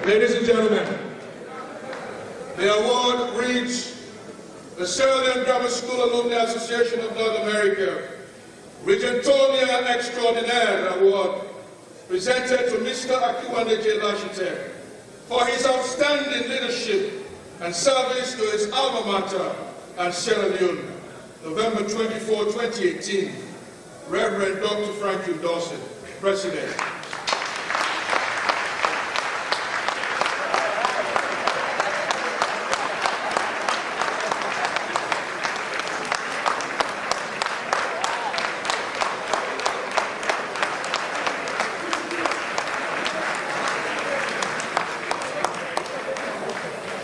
Ladies and gentlemen, The award reads the Sierra Leone Grammar School Alumni Association of North America Regentonia Extraordinaire Award, presented to Mr. Akiwande J. Lashite for his outstanding leadership and service to his alma mater and Sierra Leone. November 24, 2018. Reverend Dr. Franklin Dawson, President.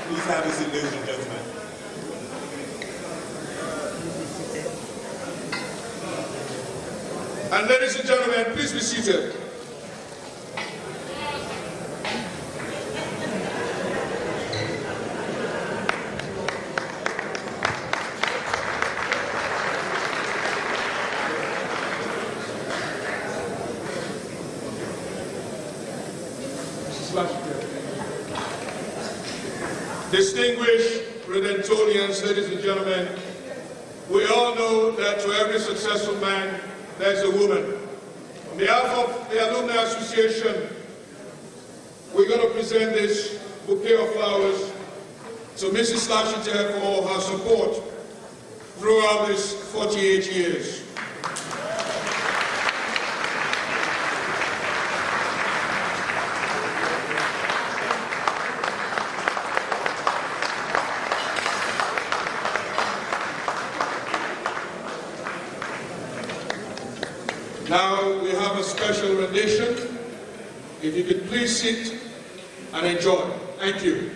Please have a seat, ladies and gentlemen. And ladies and gentlemen, please be seated. Distinguished Redentonians, ladies and gentlemen, we all know that to every successful man, there's a woman. On behalf of the Alumni Association, we're going to present this bouquet of flowers to Mrs. Lashite for her support throughout these 48 years. Now we have a special rendition. If you could please sit and enjoy. Thank you.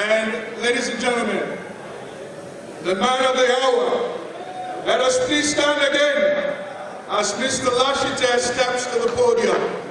And ladies and gentlemen, the man of the hour, let us please stand again as Mr. Lashite steps to the podium.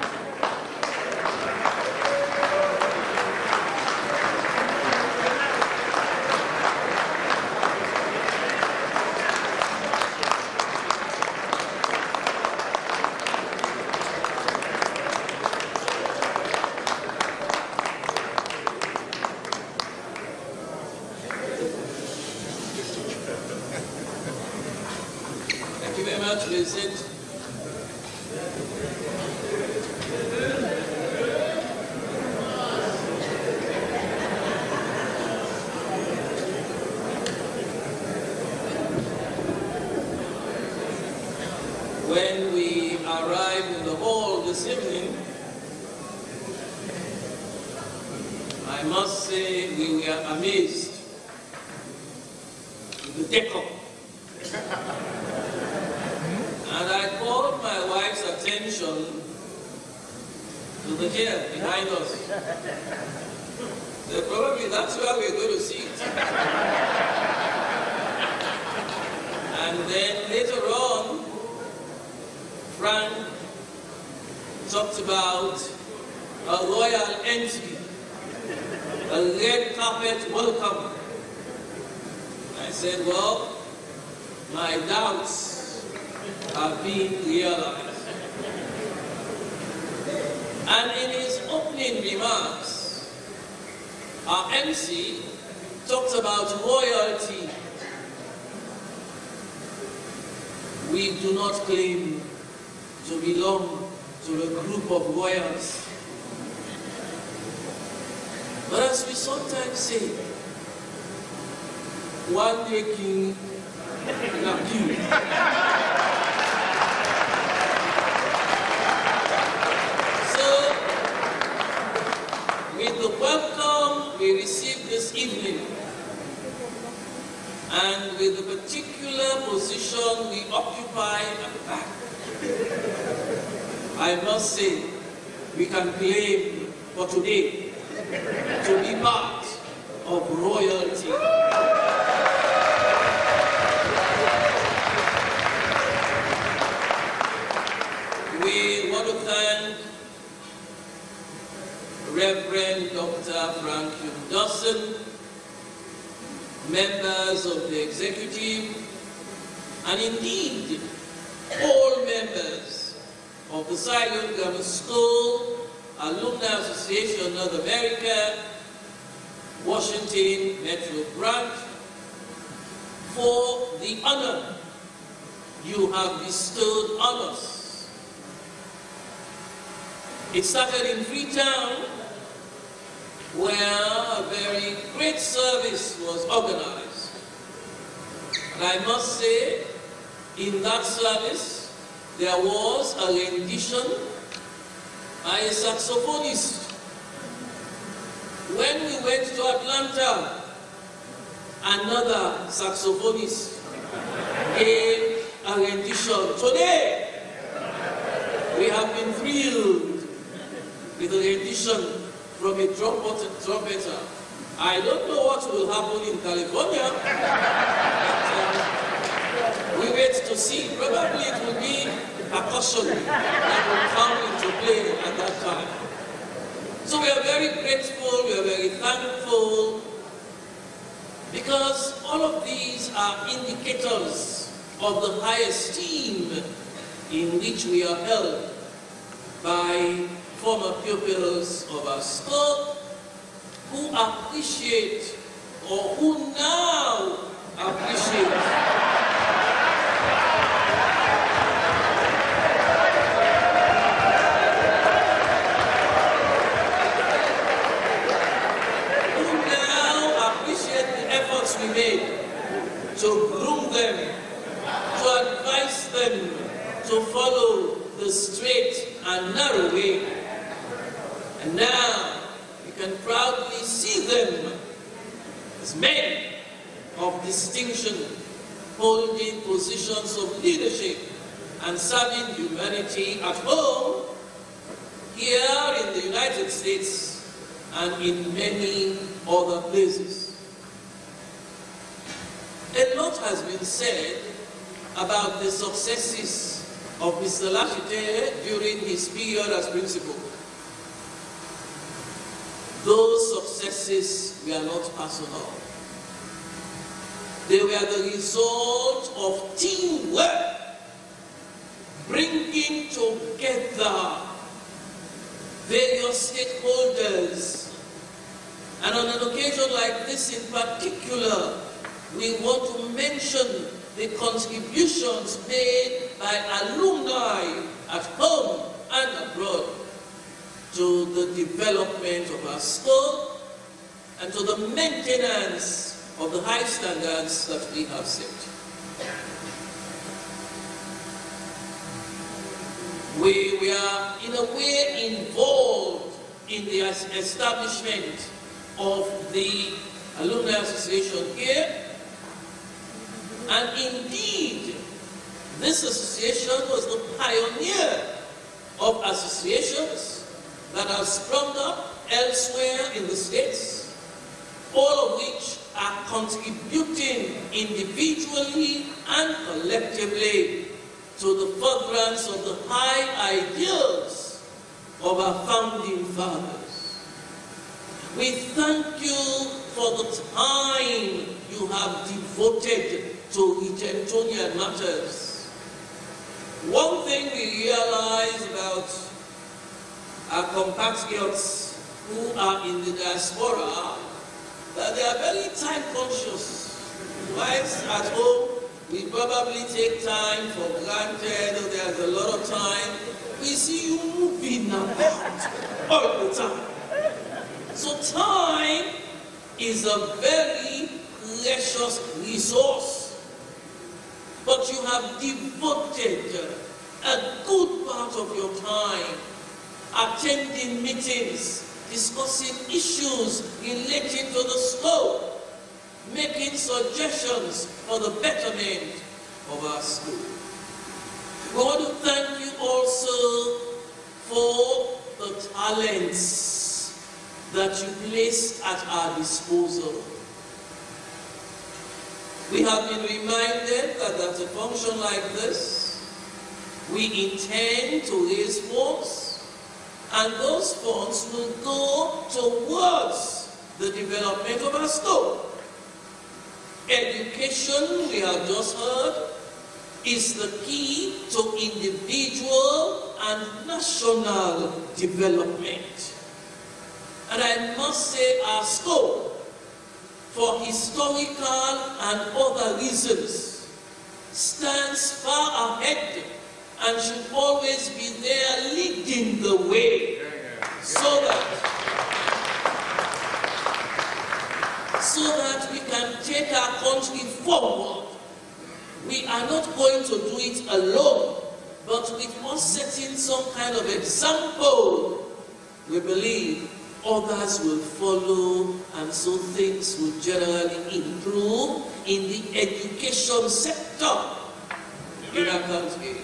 Thank you very much, Vincent. When we arrived in the hall this evening, I must say we were amazed with the decor. And I called my wife's attention to the chair behind us. So probably that's where we're going to sit. And then later on, Frank talked about a royal entry, a red carpet welcome. I said, well, my doubts have been realized. And in his opening remarks, our MC talked about royalty. We do not claim to belong to a group of royals. But as we sometimes say, one day king, na king. So, with the welcome we received this evening, and with the particular position we occupy at the back, I must say, we can claim for today to be part of royalty. We want to thank Reverend Dr. Frank Dawson, members of the executive, and indeed all members of the Silent Grammar School, Alumni Association North America, Washington Metro Branch, for the honor you have bestowed on us. It started in Freetown, where a very great service was organized. And I must say, in that service, there was a rendition by a saxophonist. When we went to Atlanta, another saxophonist gave a rendition. Today, we have been thrilled with a rendition from a trumpeter. I don't know what will happen in California, but we wait to see. Probably it will be percussion that will come into play at that time. So we are very grateful, we are very thankful, because all of these are indicators of the high esteem in which we are held by former pupils of our school who appreciate, or who now appreciate, we made to groom them, to advise them to follow the straight and narrow way. And now we can proudly see them as men of distinction, holding positions of leadership and serving humanity at home, here in the United States, and in many other places. A lot has been said about the successes of Mr. Lashite during his period as principal. Those successes were not personal. They were the result of teamwork, bringing together various stakeholders. And on an occasion like this in particular, we want to mention the contributions made by alumni at home and abroad to the development of our school and to the maintenance of the high standards that we have set. We are in a way involved in the establishment of the Alumni Association here, and indeed this association was the pioneer of associations that have sprung up elsewhere in the States, all of which are contributing individually and collectively to the furtherance of the high ideals of our founding fathers. We thank you for the time you have devoted to Regentonian matters. One thing we realize about our compatriots who are in the diaspora, that they are very time conscious. Whilst at home, we probably take time for granted, there's a lot of time. We see you moving about all the time. So time is a very precious resource. But you have devoted a good part of your time attending meetings, discussing issues relating to the school, making suggestions for the betterment of our school. We want to thank you also for the talents that you placed at our disposal. We have been reminded that at a function like this, we intend to raise funds, and those funds will go towards the development of our school. Education, we have just heard, is the key to individual and national development. And I must say our school, for historical and other reasons, stands far ahead and should always be there leading the way, so that we can take our country forward. We are not going to do it alone, but with us setting some kind of example, we believe others will follow, and so things will generally improve in the education sector in our country.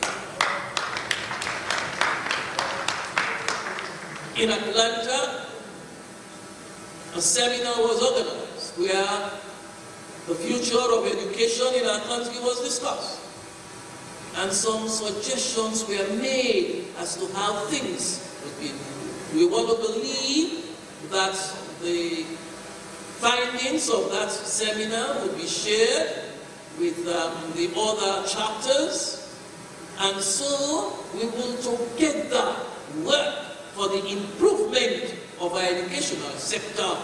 In Atlanta, a seminar was organized where the future of education in our country was discussed. And some suggestions were made as to how things would be improved. We want to believe that the findings of that seminar would be shared with the other chapters, and so we will together work for the improvement of our educational sector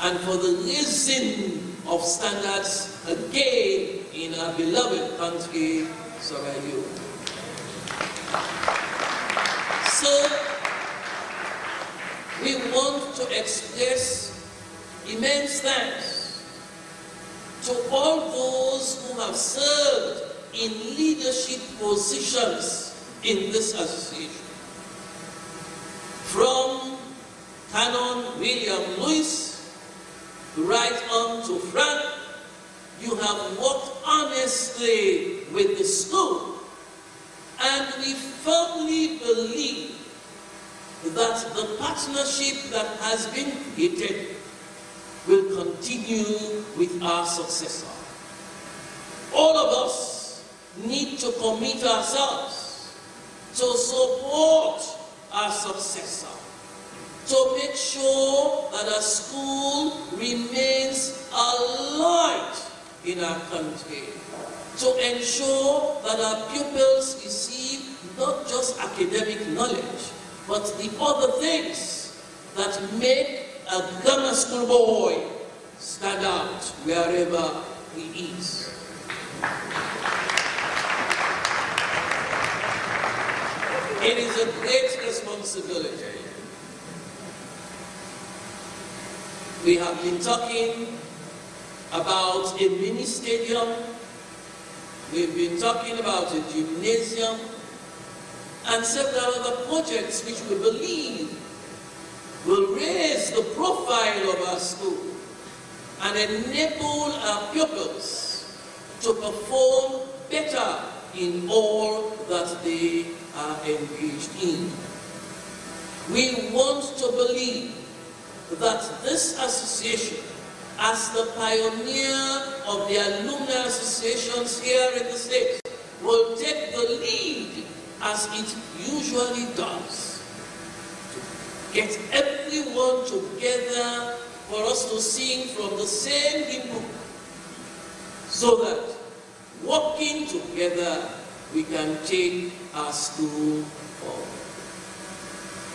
and for the raising of standards again in our beloved country, Sierra Leone. So we want to express immense thanks to all those who have served in leadership positions in this association. From Canon William Lewis right on to Frank, you have worked honestly with the school, and we firmly believe that the partnership that has been created will continue with our successor. All of us need to commit ourselves to support our successor, to make sure that our school remains a light in our country, to ensure that our pupils receive not just academic knowledge, but the other things that make a grammar school boy stand out wherever he is. It is a great responsibility. We have been talking about a mini stadium. We've been talking about a gymnasium and several other projects which we believe will raise the profile of our school and enable our pupils to perform better in all that they are engaged in. We want to believe that this association, as the pioneer of the alumni associations here in the state, will take the lead as it usually does, to get everyone together for us to sing from the same hymn book, so that working together we can take our school forward.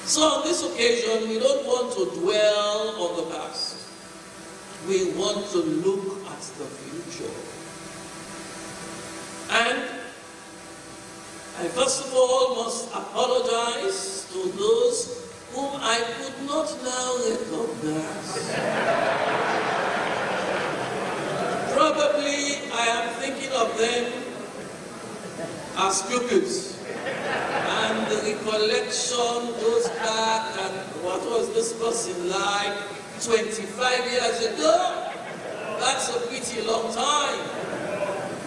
So on this occasion, we don't want to dwell on the past. We want to look at the future. And I first of all must apologize to those whom I could not now recognize. Probably I am thinking of them as pupils. And the recollection goes back, and what was this person like 25 years ago? That's a pretty long time.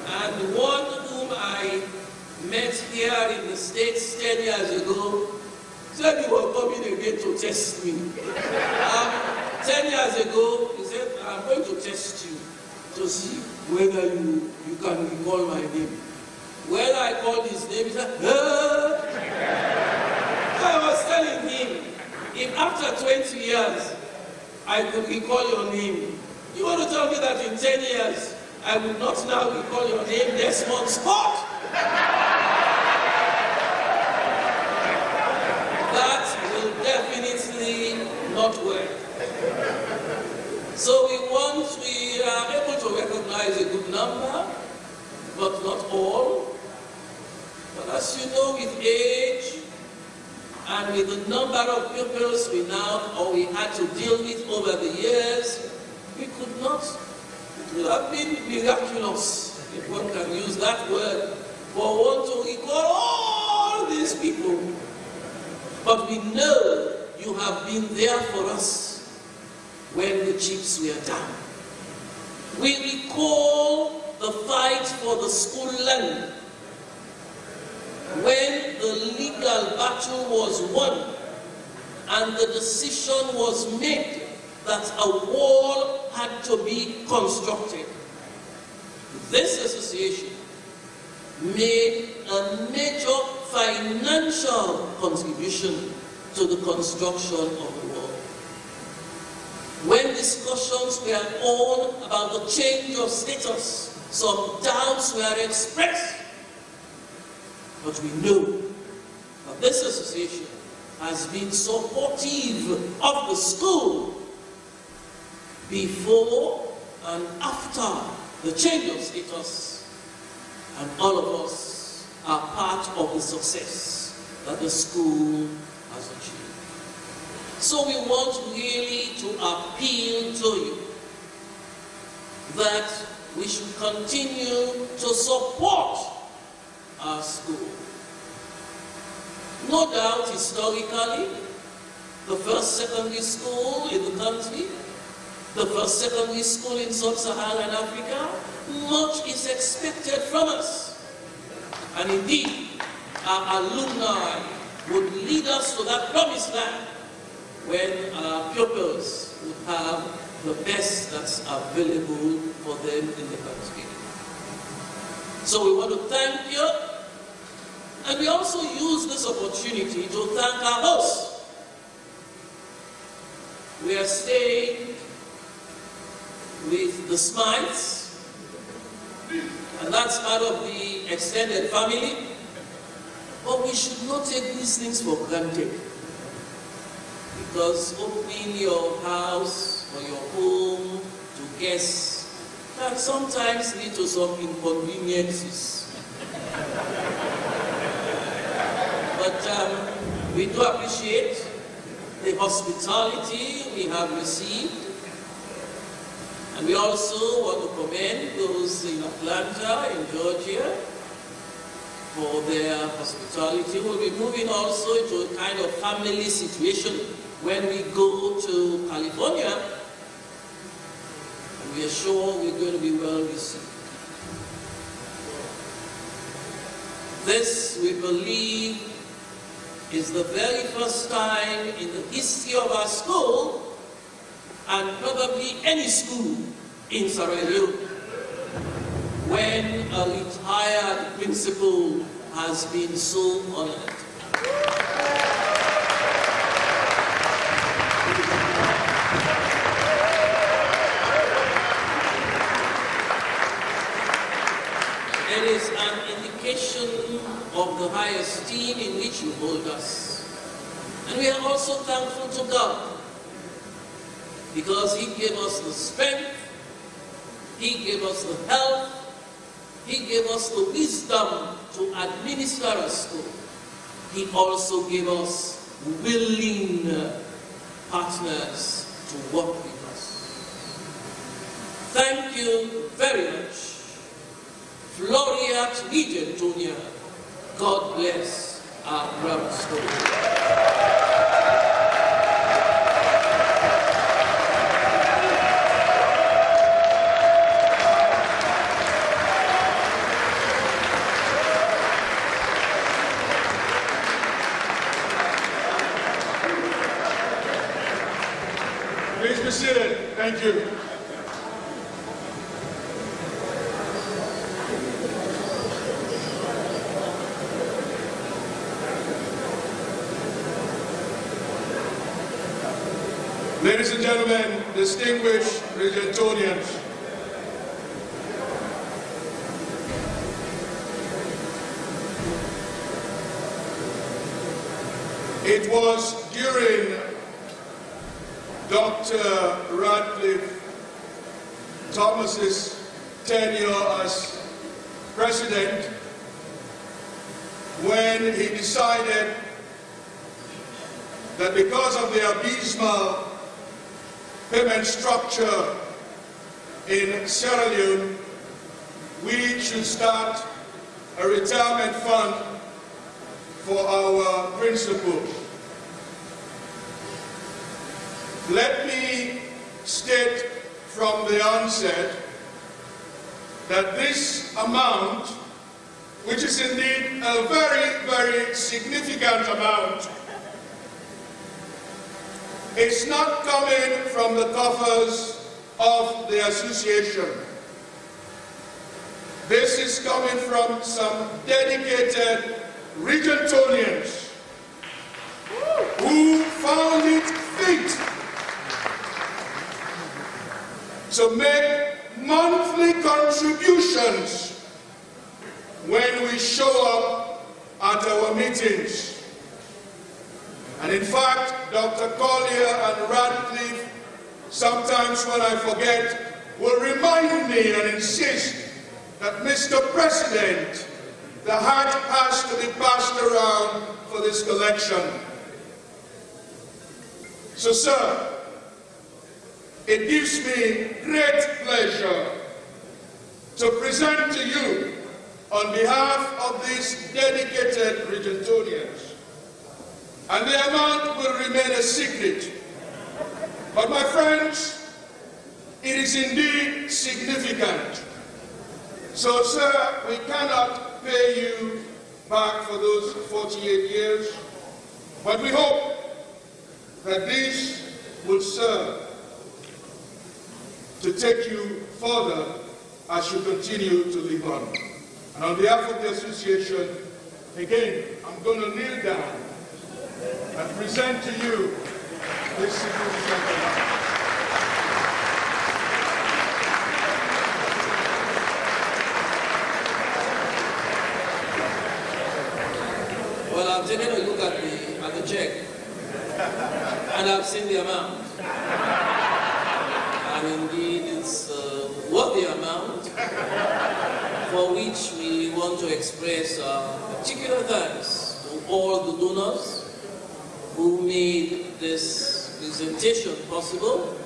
And one whom I met here in the States 10 years ago said he was coming again to test me. 10 years ago, he said, I'm going to test you to see whether you can recall my name. When I called his name, he said, I was telling him, if after 20 years I could recall your name, you want to tell me that in 10 years I would not now recall your name, Desmond Scott? That will definitely not work. So we are able to recognize a good number, but not all. But as you know, with age and with the number of pupils we had to deal with over the years, it would have been miraculous, if one can use that word, for one to recall all these people. But we know you have been there for us when the chips were down. We recall the fight for the school land, when the legal battle was won and the decision was made that a wall had to be constructed. This association made a major financial contribution to the construction of the wall. When discussions were on about the change of status, some doubts were expressed. But we know that this association has been supportive of the school before and after the change of status, and all of us are part of the success that the school has achieved. So we want really to appeal to you that we should continue to support our school. No doubt, historically, the first secondary school in the country, the first secondary school in sub-Saharan Africa, much is expected from us. And indeed, our alumni would lead us to that promised land when our pupils would have the best that's available for them in the country. So we want to thank you, and we also use this opportunity to thank our hosts. We are staying with the Smythes, and that's part of the extended family, but we should not take these things for granted, because opening your house or your home to guests can sometimes lead to some inconveniences. But we do appreciate the hospitality we have received. And we also want to commend those in Atlanta, in Georgia, for their hospitality. We'll be moving also into a kind of family situation when we go to California. We are sure we're going to be well received. This, we believe, is the very first time in the history of our school, and probably any school in Sierra Leone, when a retired principal has been so honored. It is an indication of the high esteem in which you hold us. And we are also thankful to God, because He gave us the strength, He gave us the health, He gave us the wisdom to administer a school. He also gave us willing partners to work with us. Thank you very much. Floriat Regenttonia, God bless our grammar school. Please be seated. Thank you. Ladies and gentlemen, distinguished Regentonians, it was during Dr. Radcliffe Thomas's tenure as president when he decided that because of the abysmal payment structure in Sierra Leone, we should start a retirement fund for our principal. Let me state from the onset that this amount, which is indeed a very, very significant amount, it's not coming from the coffers of the association. This is coming from some dedicated Regentonians who found it fit to make monthly contributions when we show up at our meetings. And in fact, Dr. Collier and Radcliffe, sometimes when I forget, will remind me and insist that, Mr. President, the hat has to be passed around for this collection. So, sir, it gives me great pleasure to present to you, on behalf of these dedicated Regentonians, and the amount will remain a secret. But my friends, it is indeed significant. So, sir, we cannot pay you back for those 48 years. But we hope that these will serve to take you further as you continue to live on. And on behalf of the association, again, I'm going to kneel down and present to you this significant honor. Well, I've taken a look at the check, and I've seen the amount. And indeed, it's worth the amount, for which we want to express particular thanks to all the donors who made this presentation possible.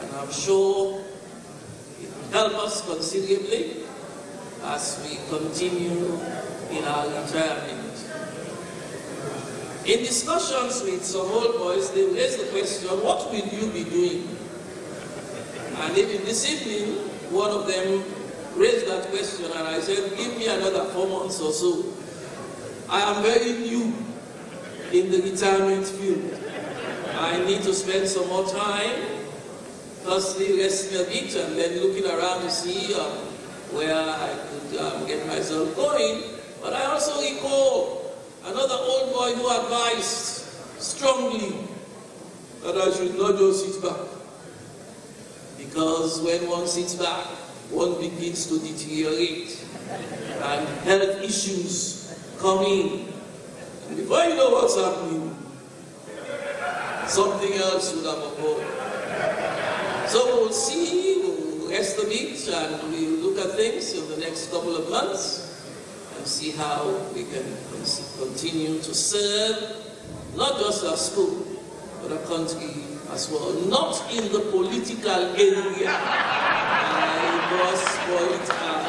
And I'm sure it will help us considerably as we continue in our retirement. In discussions with some old boys, they raised the question, what will you be doing? And even this evening, one of them raised that question, and I said, give me another 4 months or so. I am very new in the retirement field. I need to spend some more time, firstly resting a bit, and then looking around to see where I could get myself going. But I also recall another old boy who advised strongly that I should not just sit back. Because when one sits back, one begins to deteriorate and health issues come in. And before you know what's happening, something else would have occurred. So we'll see, we'll rest a bit, and we'll look at things in the next couple of months and see how we can continue to serve not just our school, but our country as well. Not in the political area, I must point out,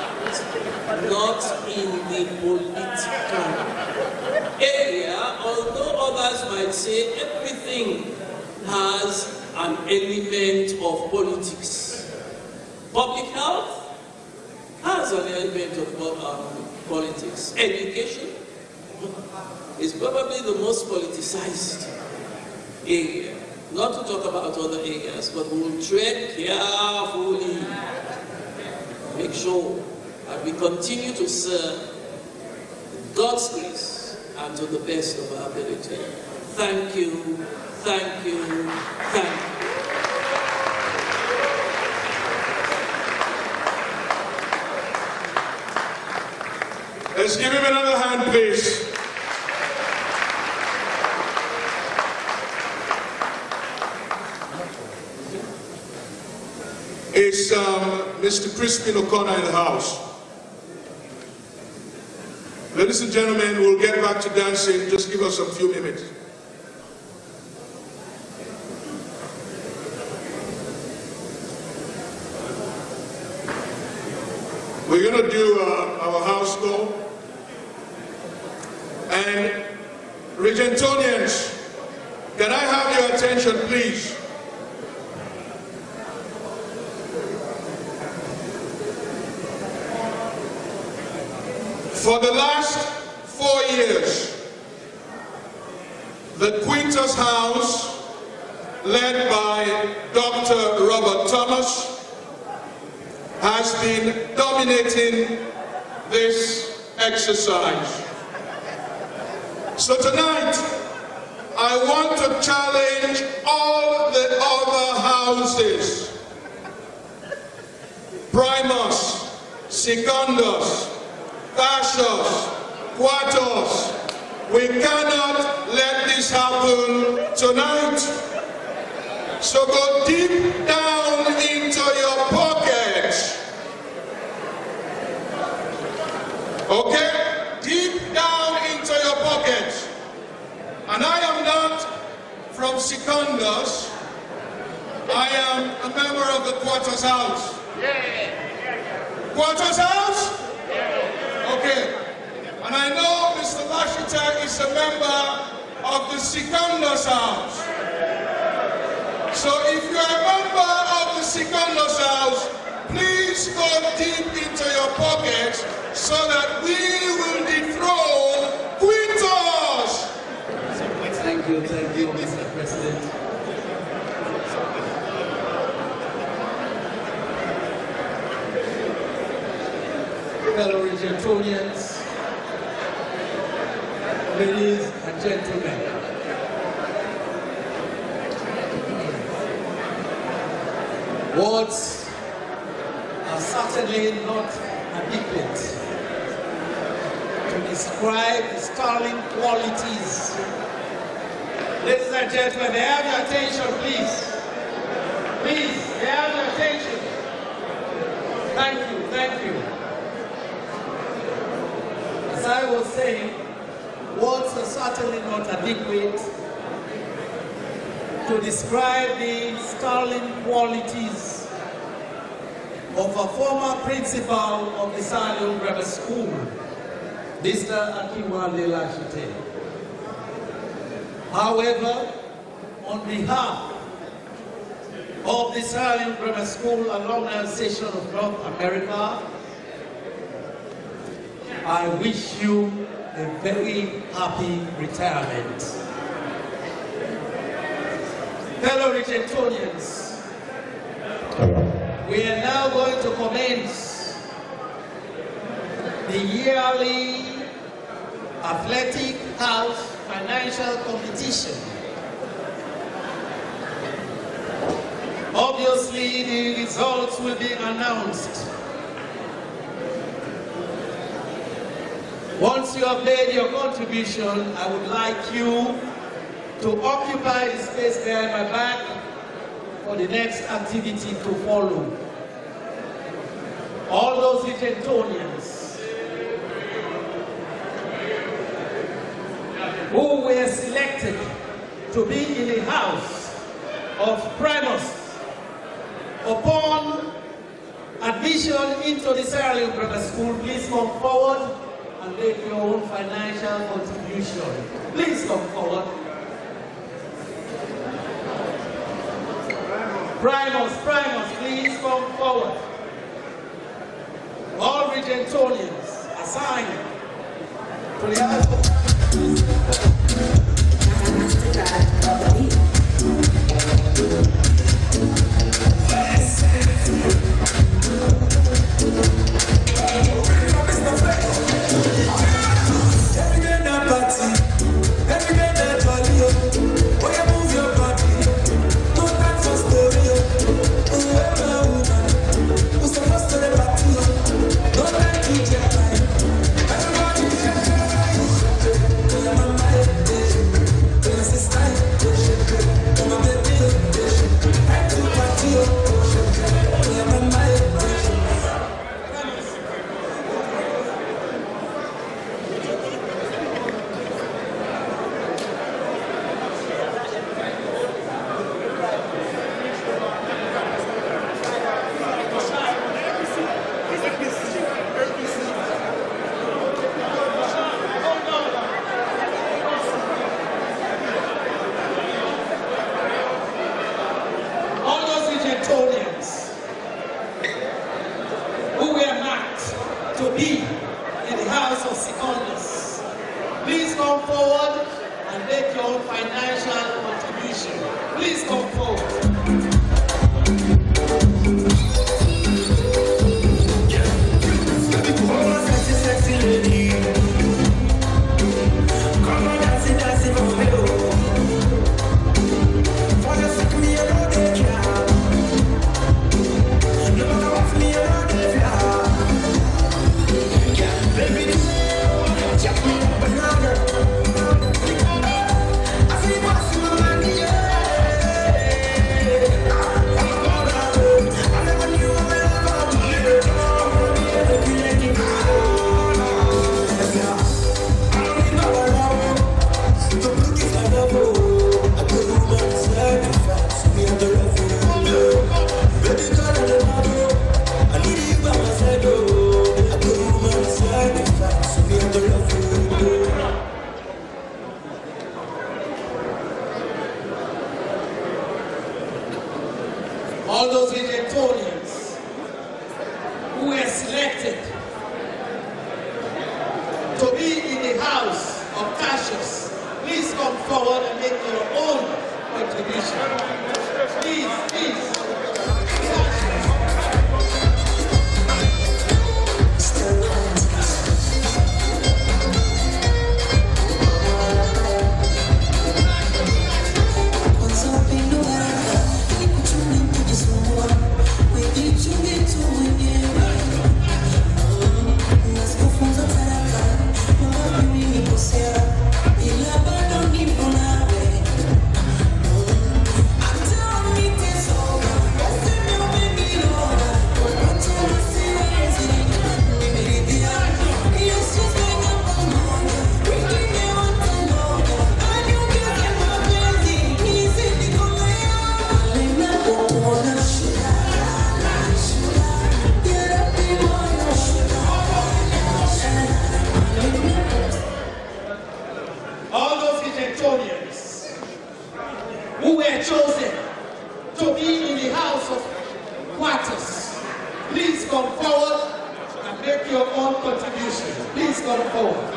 not in the political area, although others might say everything has an element of politics. Public health has an element of politics. Education is probably the most politicized area. Not to talk about other areas, but we will tread carefully, make sure that we continue to serve with God's grace and to the best of our ability. Thank you, thank you, thank you. Let's give him another hand, please. Is Mr. Crispin O'Connor in the house? Ladies and gentlemen, we'll get back to dancing. Just give us a few minutes. We're going to do our house call. And Regentonians, can I have your attention, please? For the last 4 years, the Quintus House, led by Dr. Robert Thomas, has been dominating this exercise. So tonight, I want to challenge all the other houses, Primus, Secundus, Tertius, Quartus. We cannot let this happen tonight. So go deep down into your pockets. Okay? Deep down into your pockets. And I am not from Secundus. I am a member of the Quartus House. Quartus House? Okay. And I know Mr. Lashita is a member of the Secundus House. So if you are a member of the Secundus House, please go deep into your pockets so that we will dethrone Quintus. thank you, Mr. President. Fellow Regentonians, ladies and gentlemen, words are certainly not adequate to describe the sterling qualities. Ladies and gentlemen, may I have your attention, please? Please, may I have your attention? Thank you, thank you. As I was saying, words are certainly not adequate to describe the sterling qualities of a former principal of the Sierra Leone Grammar School, Mr. Akiwande Lashite. However, on behalf of the Sierra Leone Grammar School Alumni Association of North America, I wish you a very happy retirement. Fellow Regentonians, we are now going to commence the yearly Athletic House Financial Competition. Obviously, the results will be announced once you have made your contribution. I would like you to occupy the space there in my back for the next activity to follow. All those Regentonians who were selected to be in the house of Primus upon admission into the Sierra Leone Grammar School, please come forward and make your own financial contribution. Please come forward. Primus, please come forward. All Regentonians assigned to the house. All those Regentonians who were selected to be in the house of Cassius, please come forward and make your who were chosen to be in the House of Quarters, please come forward and make your own contribution. Please come forward.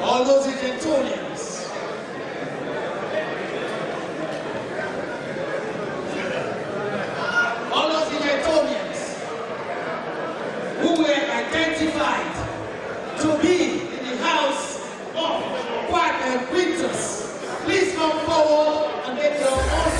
All those Egyptians, all those Egyptians who were identified to be in the House of Quack and Quintus, please come forward and make your own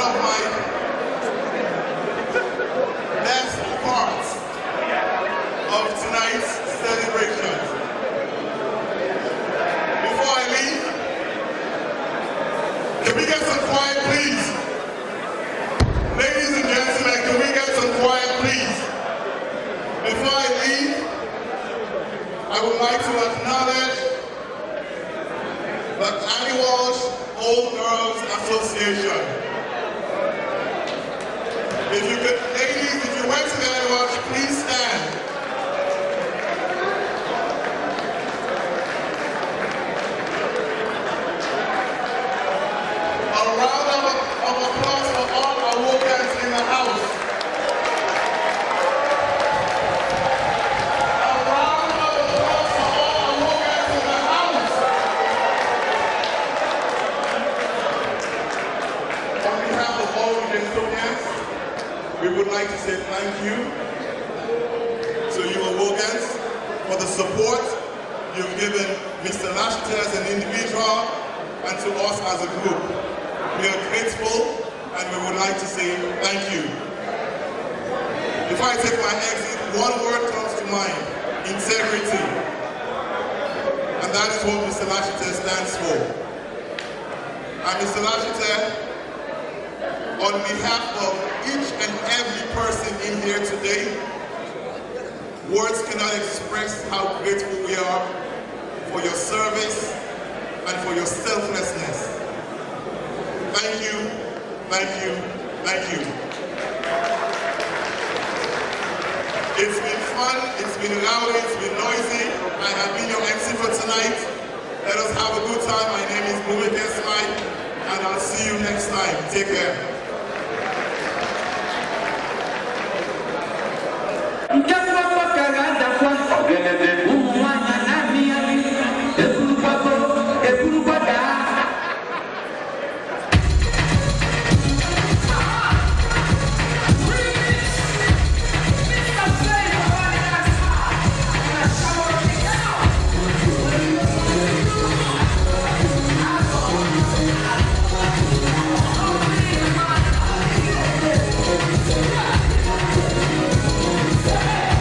of my best parts of tonight's celebration. Before I leave, can we get some quiet, please? Ladies and gentlemen, can we get some quiet, please? Before I leave, I would like to acknowledge the annual Old Girls Association. If you could, ladies, if you went to the annual, please stand. A round of applause for all our Wogans in the house. A round of applause for all our Wogans in the house. On behalf of all Wogans, we would like to say thank you to you Wogans for the support you've given Mr. Lashite as an individual and to us as a group. We are grateful and we would like to say thank you. Before I take my exit, one word comes to mind: integrity. And that is what Mr. Lashite stands for. And Mr. Lashite, on behalf of each and every person in here today, words cannot express how grateful we are for your service and for your selflessness. Thank you, thank you, thank you. It's been fun, it's been loud, it's been noisy. I have been your MC for tonight. Let us have a good time. My name is Mumike Smite, and I'll see you next time. Take care. Yeah.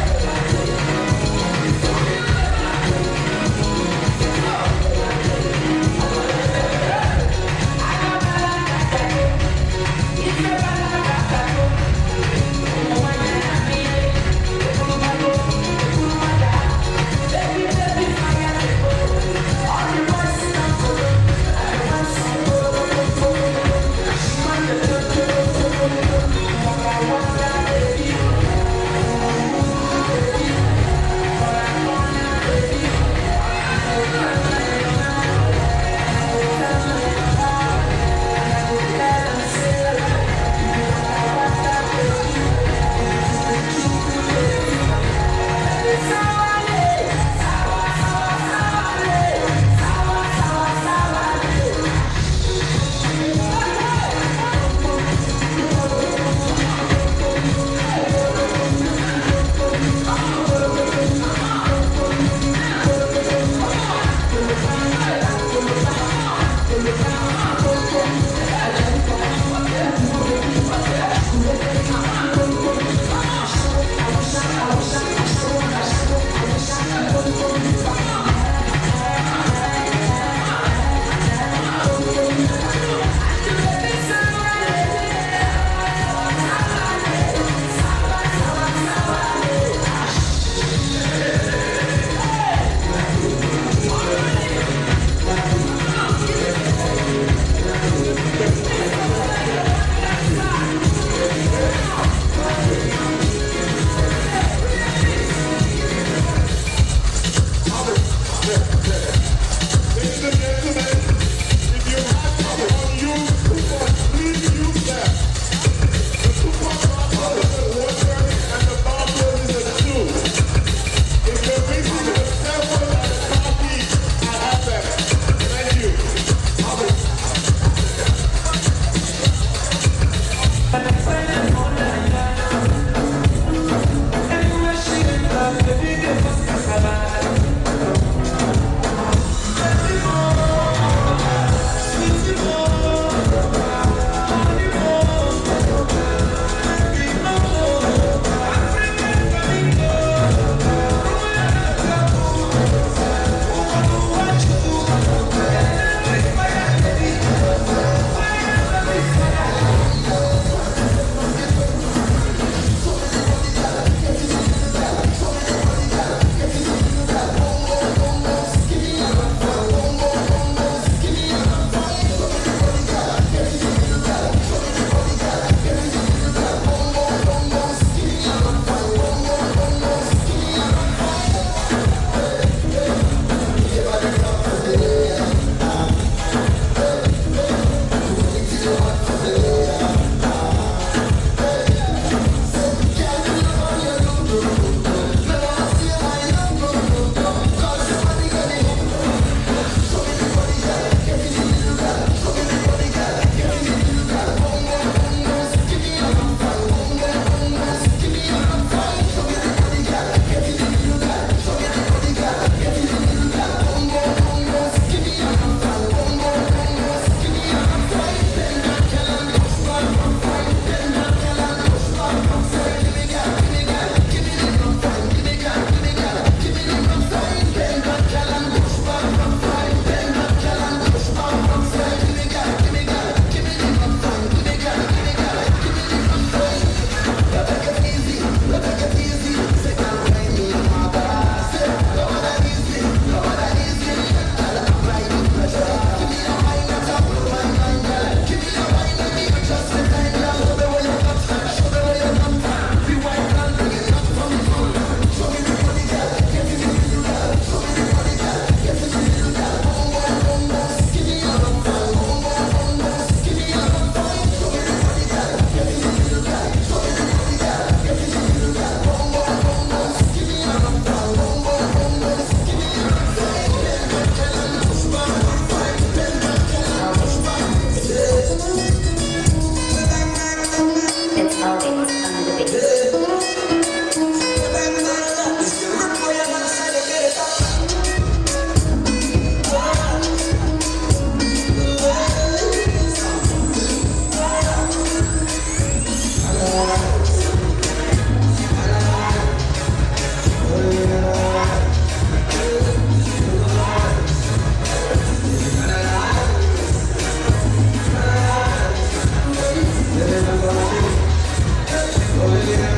Yeah.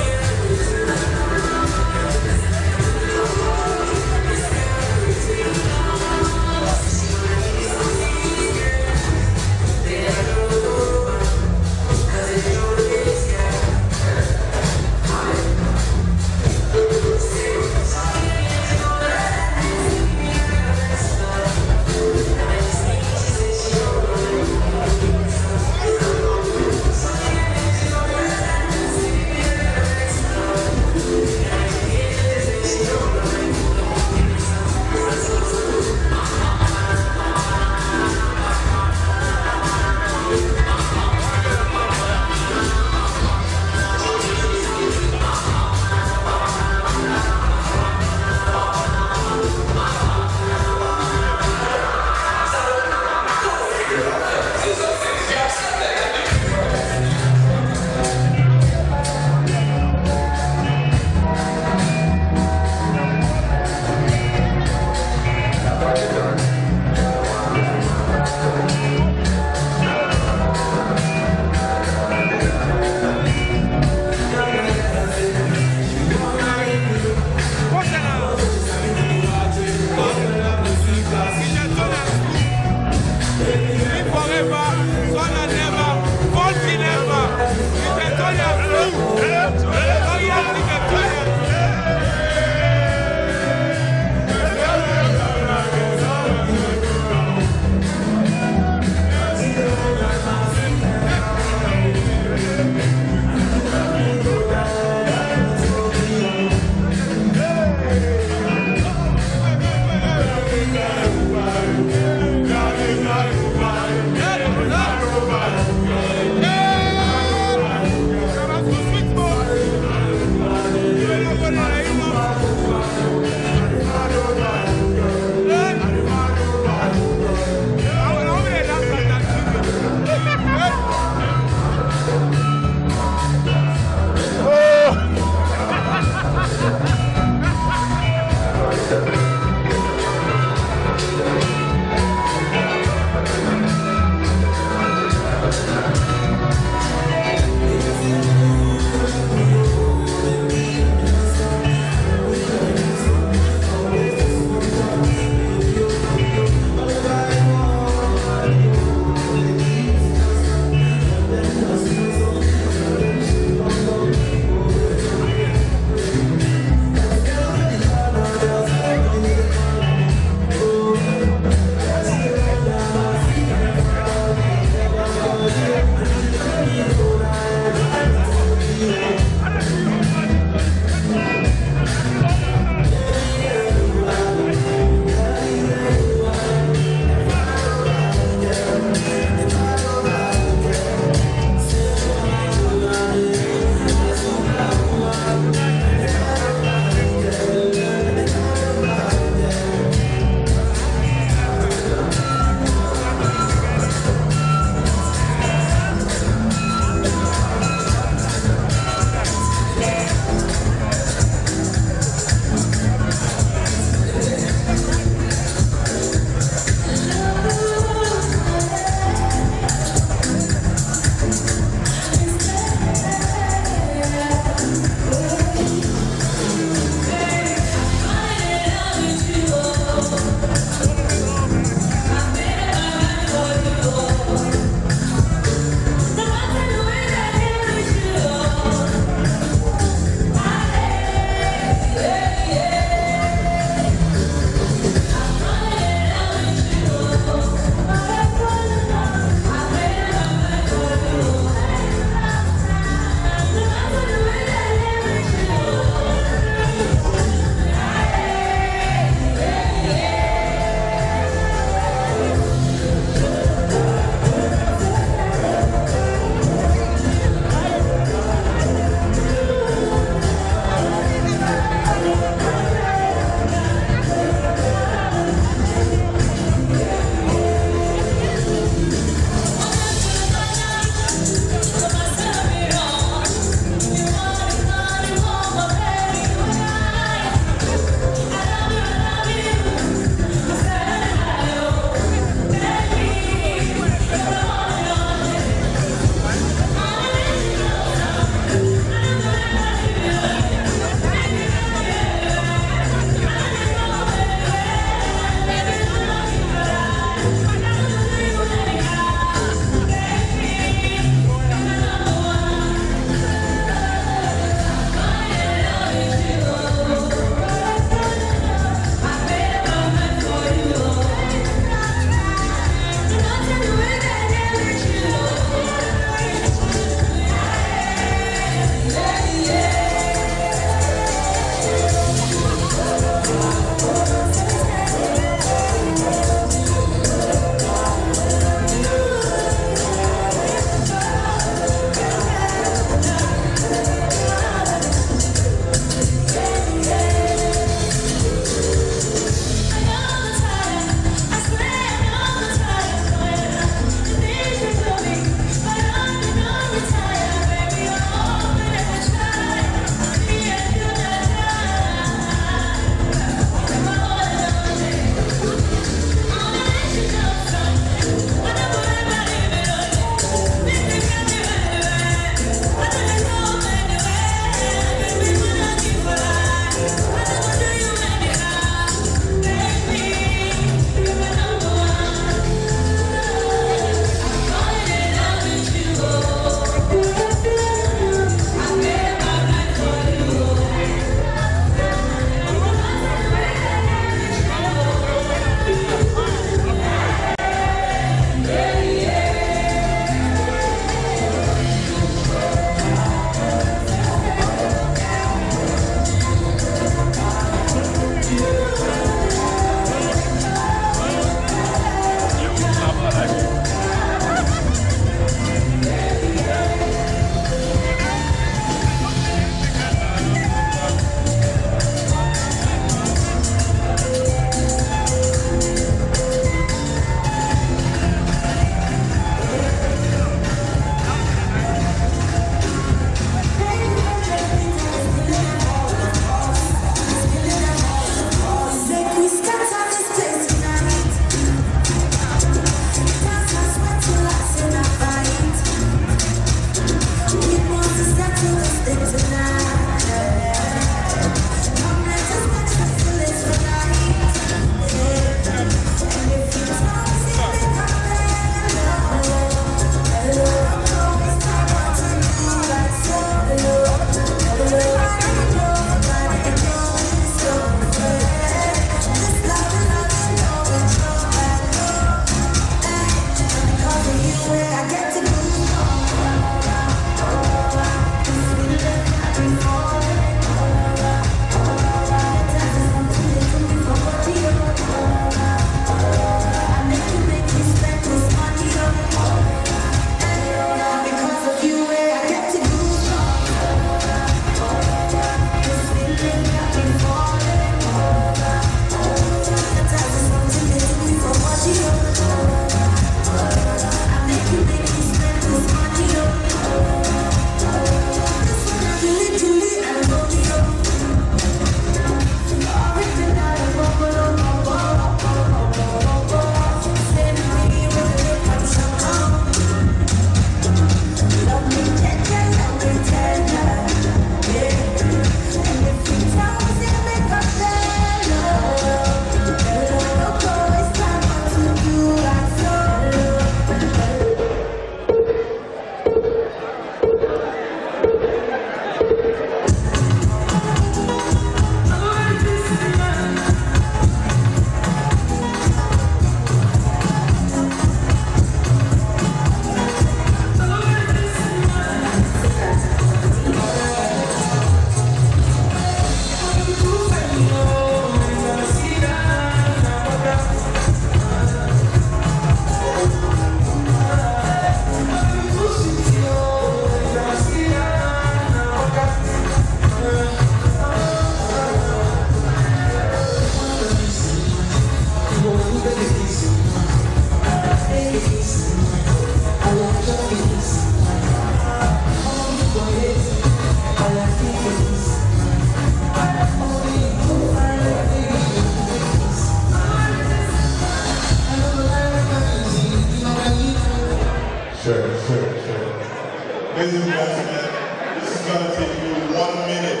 Ladies and gentlemen, this is going to take me 1 minute.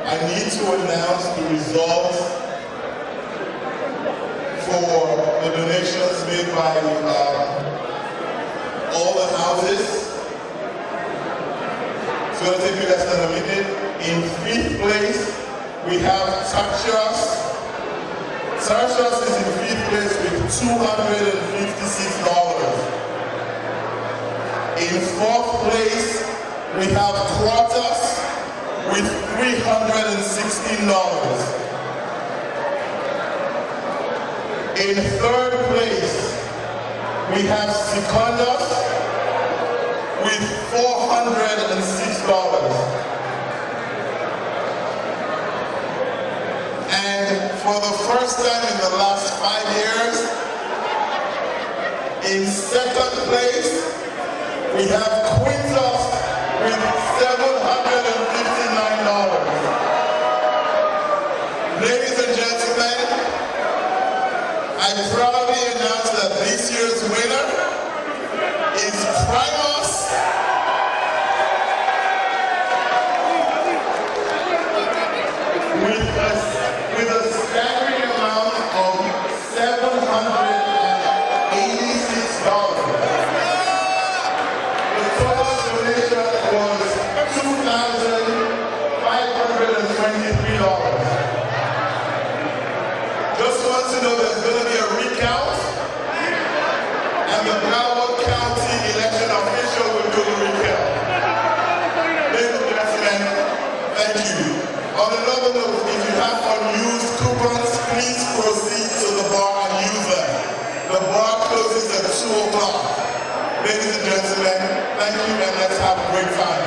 I need to announce the results for the donations made by all the houses. It's going to take me less than a minute. In 5th place, we have Tarshas. Tarshas is in 5th place with $256. In 4th place, we have Quartas with $316. In 3rd place, we have Secundus with $406. And for the first time in the last 5 years, in 2nd place, we have Quintus with $759. Ladies and gentlemen, I proudly announce that this year's winner is Primus with a staggering amount of $786. The total donation was $2,523. Just want to know there's going to be a recount, and the Broward County election official will do the recount. Ladies and gentlemen, thank you. On another note, if you have unused coupons, please proceed to the bar and use them. The bar closes at 2 o'clock. Ladies and gentlemen, thank you, and let's have a great time.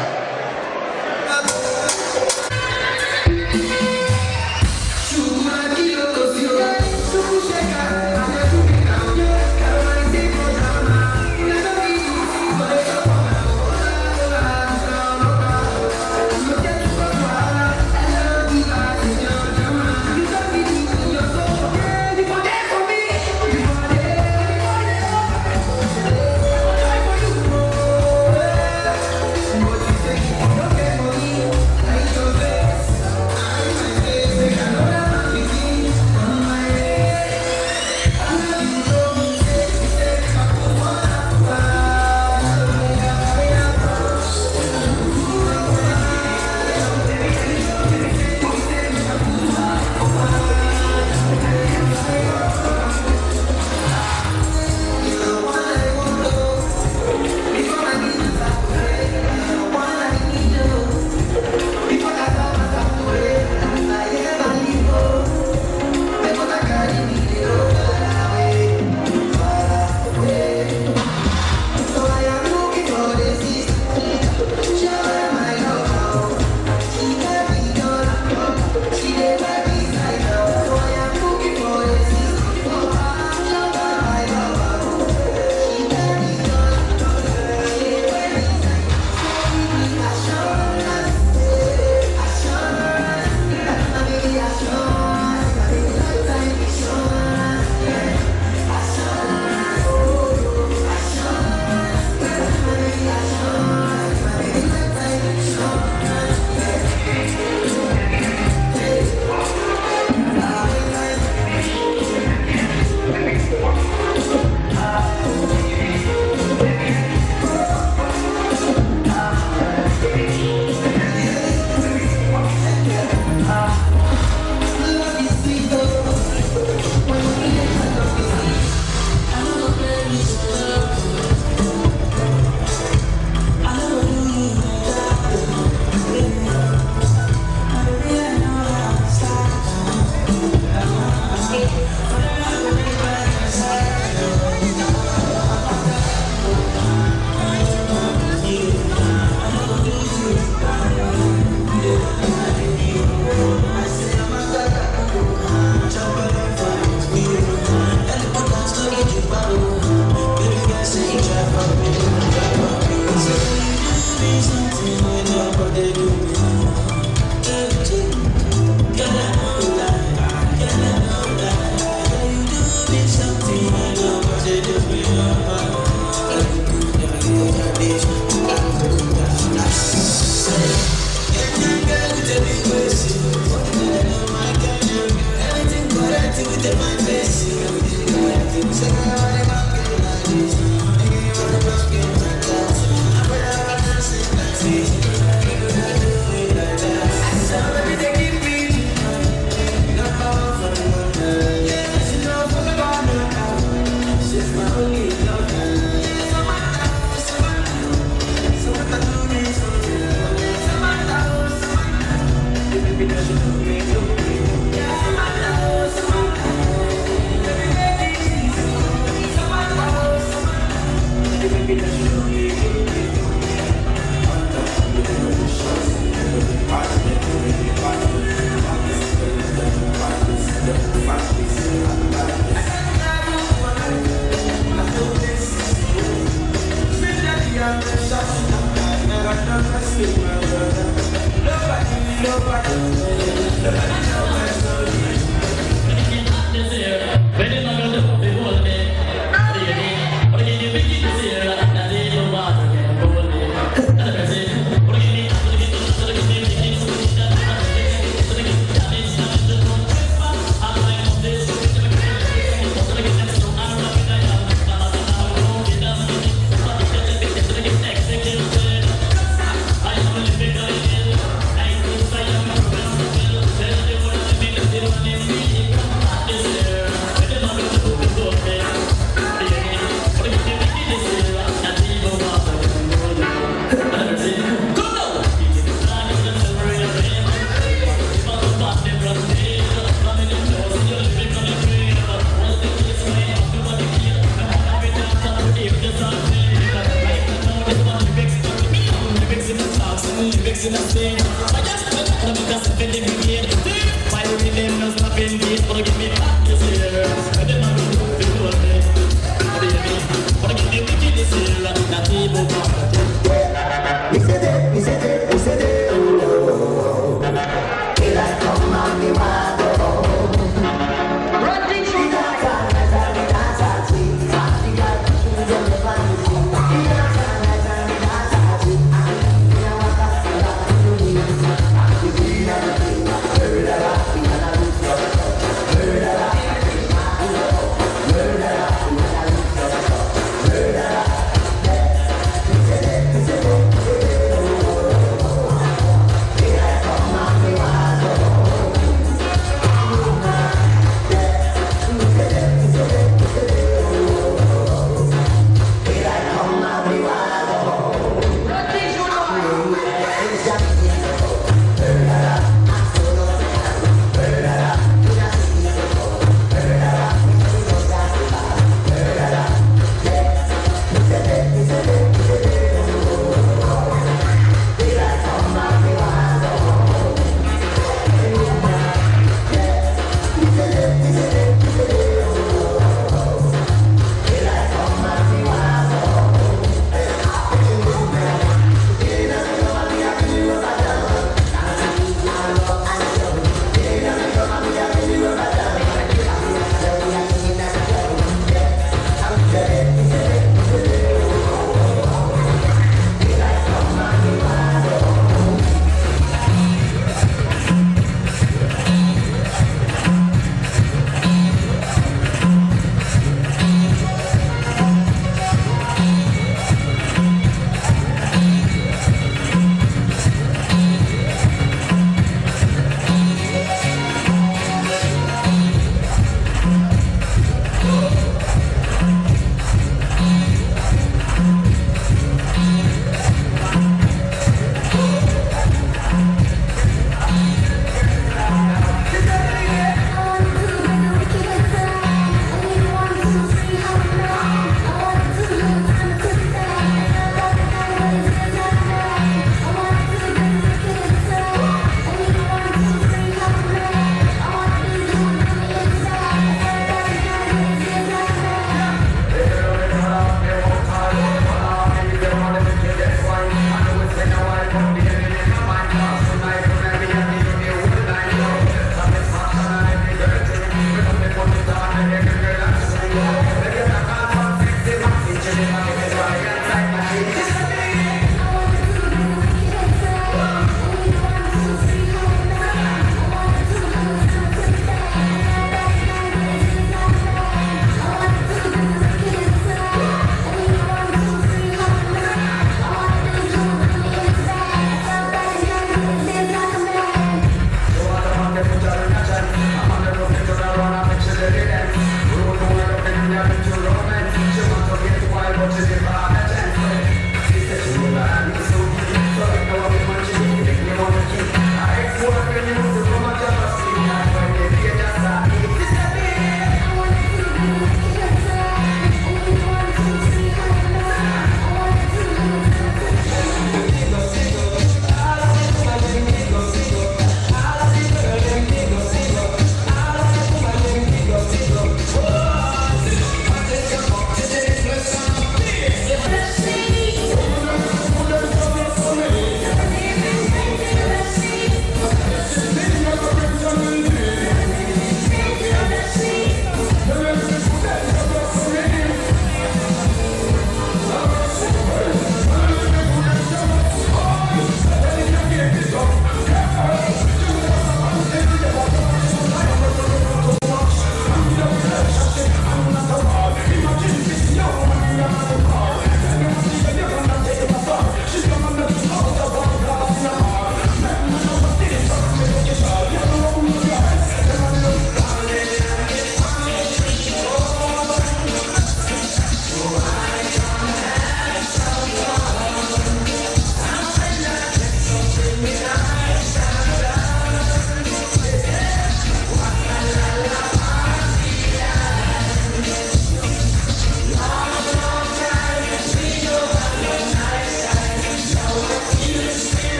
Yeah.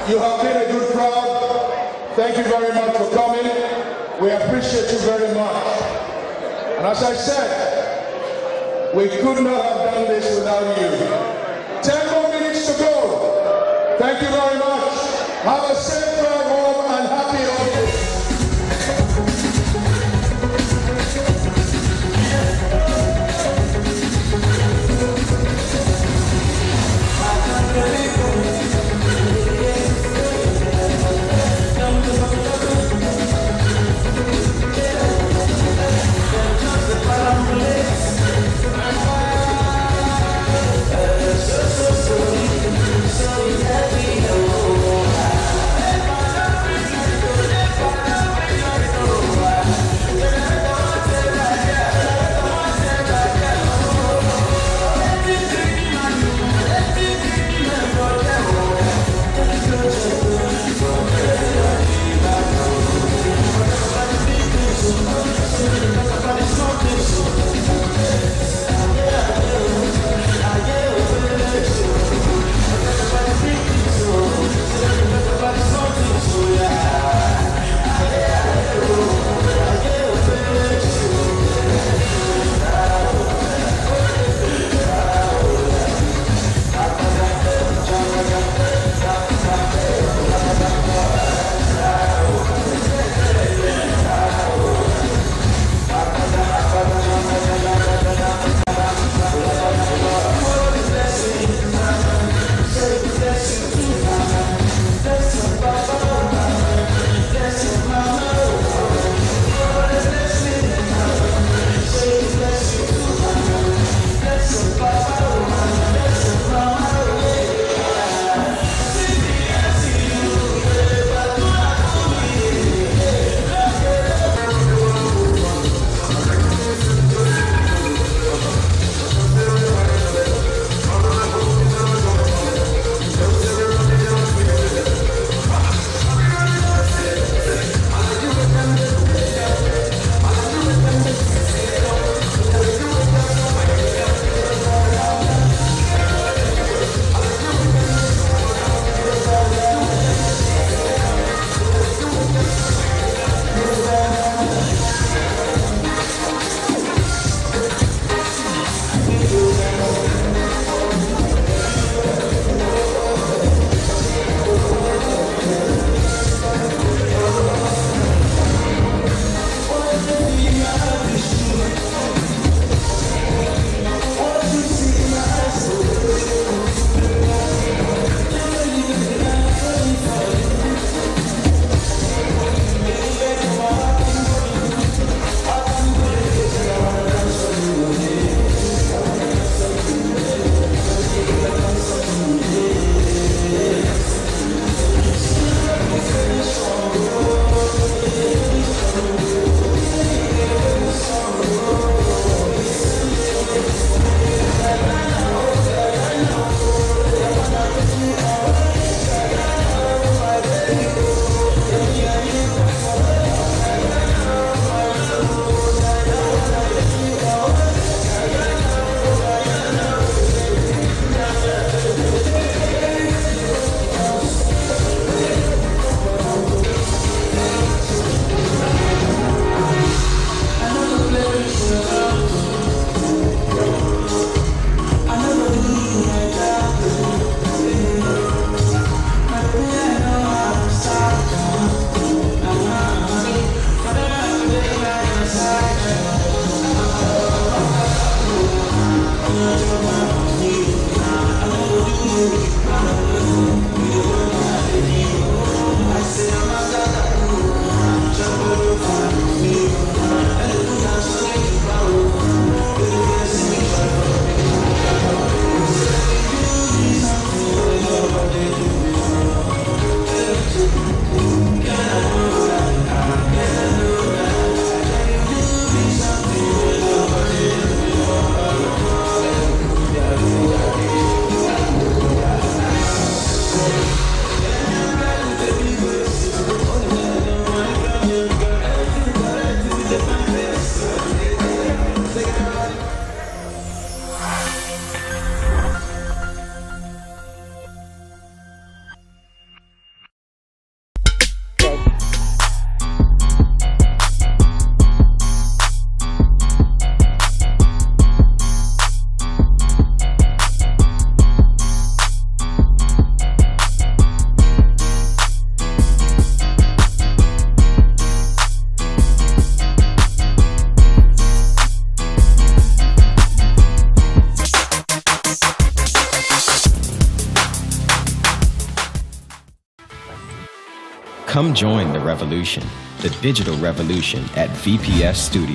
You have been a good crowd. Thank you very much for coming. We appreciate you very much. And as I said, we could not have done this without you. 10 more minutes to go. Thank you very much. Have a safe drive home and happy holidays. So happy, oh, Come join the revolution, the digital revolution at VPS Studio.